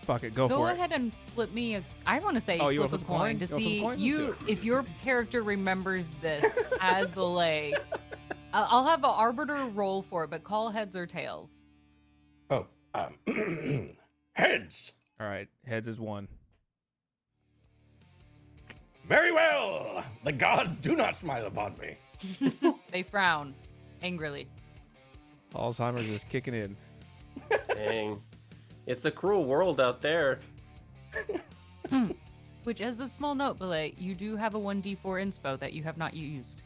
Fuck it, go for Go it. ahead and flip me I want to say Oh, you flip wanna a flip a coin? coin to You wanna flip a see coin? Let's do you it. if your character remembers this as Belay. I'll have an arbiter roll for it, but call heads or tails. Oh, heads. All right, heads is 1. Very well. The gods do not smile upon me. They frown angrily. Alzheimer's is kicking in. Dang. It's a cruel world out there. Which, as a small note, Belay, you do have a 1d4 inspo that you have not used.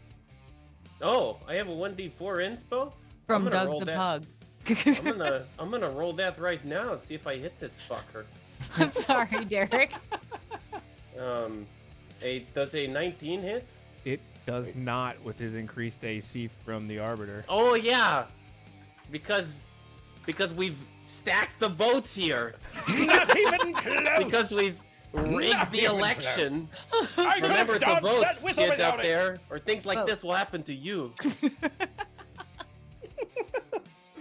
Oh, I have a 1d4 inspo? From I'm gonna Doug roll the that. Pug. I'm gonna roll that right now and see if I hit this fucker. I'm sorry, Derek. Does a 19 hit? It does not with his increased AC from the Arbiter. Oh yeah, because we've stacked the votes here. Not even close. Because we've rigged Not the even election. I could Remember have the dodged votes, that with or kids without out it. there, or things like Vote. this will happen to you.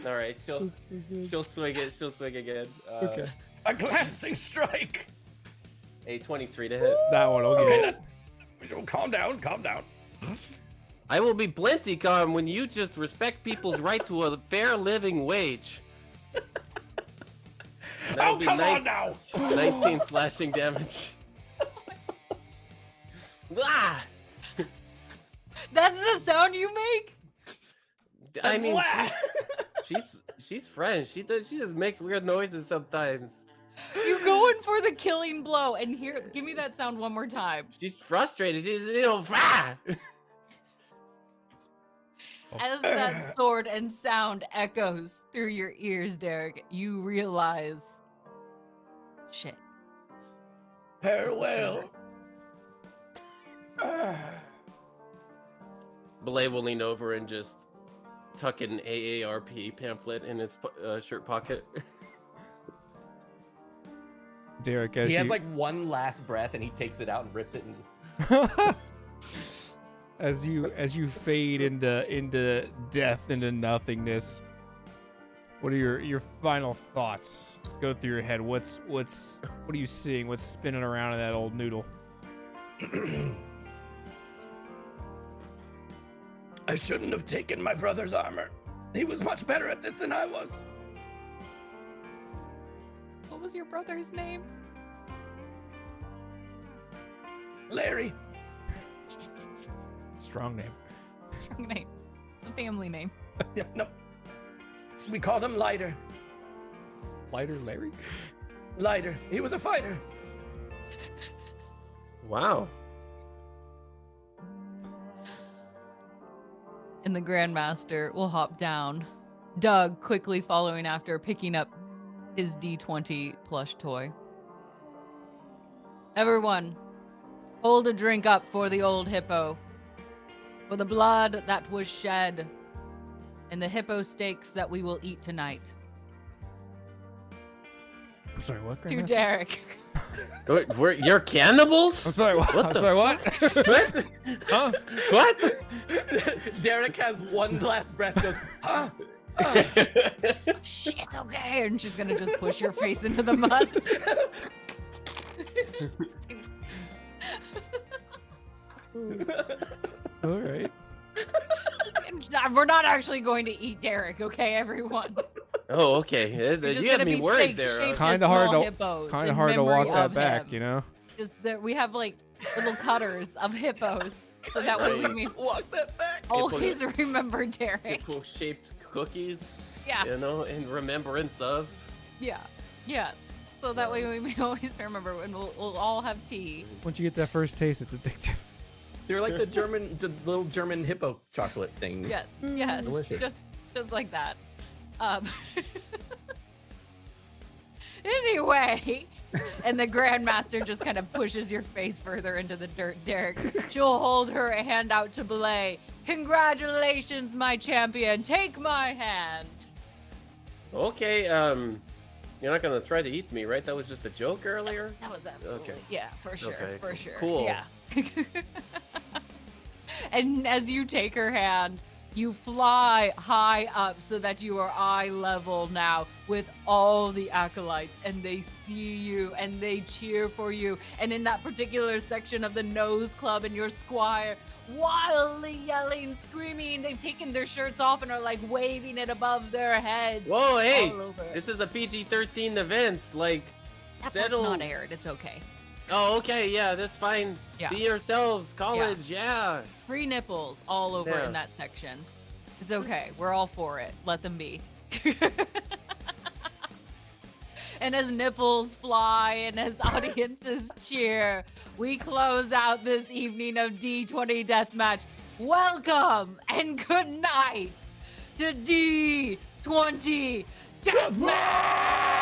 All right, she'll swing it. She'll swing again. Okay. A glancing strike. A 23 to hit. That one will Okay, get. calm down, calm down. I will be plenty calm when you just respect people's right to a fair living wage. That'll Oh, be come on now. 19 slashing damage. Ah! That's the sound you make? I mean, Blah. she's French. She just makes weird noises sometimes. You going for the killing blow, and here, give me that sound one more time. She's frustrated. She's ah! As that sword and sound echoes through your ears, Derek, you realize, shit. Farewell. Belay will lean over and just tuck an AARP pamphlet in his shirt pocket. Derek, as He you, has like one last breath and he takes it out and rips it and just as you fade into death, into nothingness. What are your final thoughts? Go through your head. What are you seeing? What's spinning around in that old noodle? I shouldn't have taken my brother's armor. He was much better at this than I was. What was your brother's name? Larry. Strong name. Strong name. It's a family name. Yeah, no. We called him Lighter. Lighter Larry? Lighter. He was a fighter. Wow. And the Grandmaster will hop down. Doug quickly following after, picking up his D20 plush toy. Everyone, hold a drink up for the old hippo. For the blood that was shed. And the hippo steaks that we will eat tonight. I'm sorry, what? To Grandmaster? Derek. You're cannibals? I'm sorry, what? I'm sorry, what? What? Huh? What? Derek has one last breath and goes, huh? Shh, it's okay. And she's gonna just push your face into the mud. All right. We're not actually going to eat Derek, okay, everyone? Oh, okay. We're just You had gonna me be worried steak there. shaped Kind as of hard small to hippos kind in of hard to memory walk that of back, him. you know. Just that we have like little cutters of hippos, so that way we Right. may Walk that back. always remember Derek. Hippo-shaped cookies, Yeah, you know, in remembrance of. yeah. So that way we may always remember, and we'll all have tea. Once you get that first taste, it's addictive. They're like the little German hippo chocolate things. Yes, Delicious. just like that. Anyway, and the Grandmaster just kind of pushes your face further into the dirt, Derek. She'll hold her hand out to Belay. Congratulations, my champion. Take my hand. Okay, You're not gonna try to eat me, right? That was just a joke earlier. That was absolutely, Okay. yeah, for sure, Okay, for sure. cool. Yeah. And as you take her hand, you fly high up so that you are eye level now with all the acolytes, and they see you and they cheer for you. And in that particular section of the Nose Club, and your squire wildly yelling, screaming, they've taken their shirts off and are like waving it above their heads. Whoa, hey! all over. This is a PG-13 event. Like, That settle. part's not aired. It's okay. Oh, okay, yeah, that's fine. Yeah. Be yourselves, college, yeah. Free nipples all over Yeah. in that section. It's okay. We're all for it. Let them be. And as nipples fly and as audiences cheer, we close out this evening of D20 Deathmatch. Welcome and good night to D20 Deathmatch!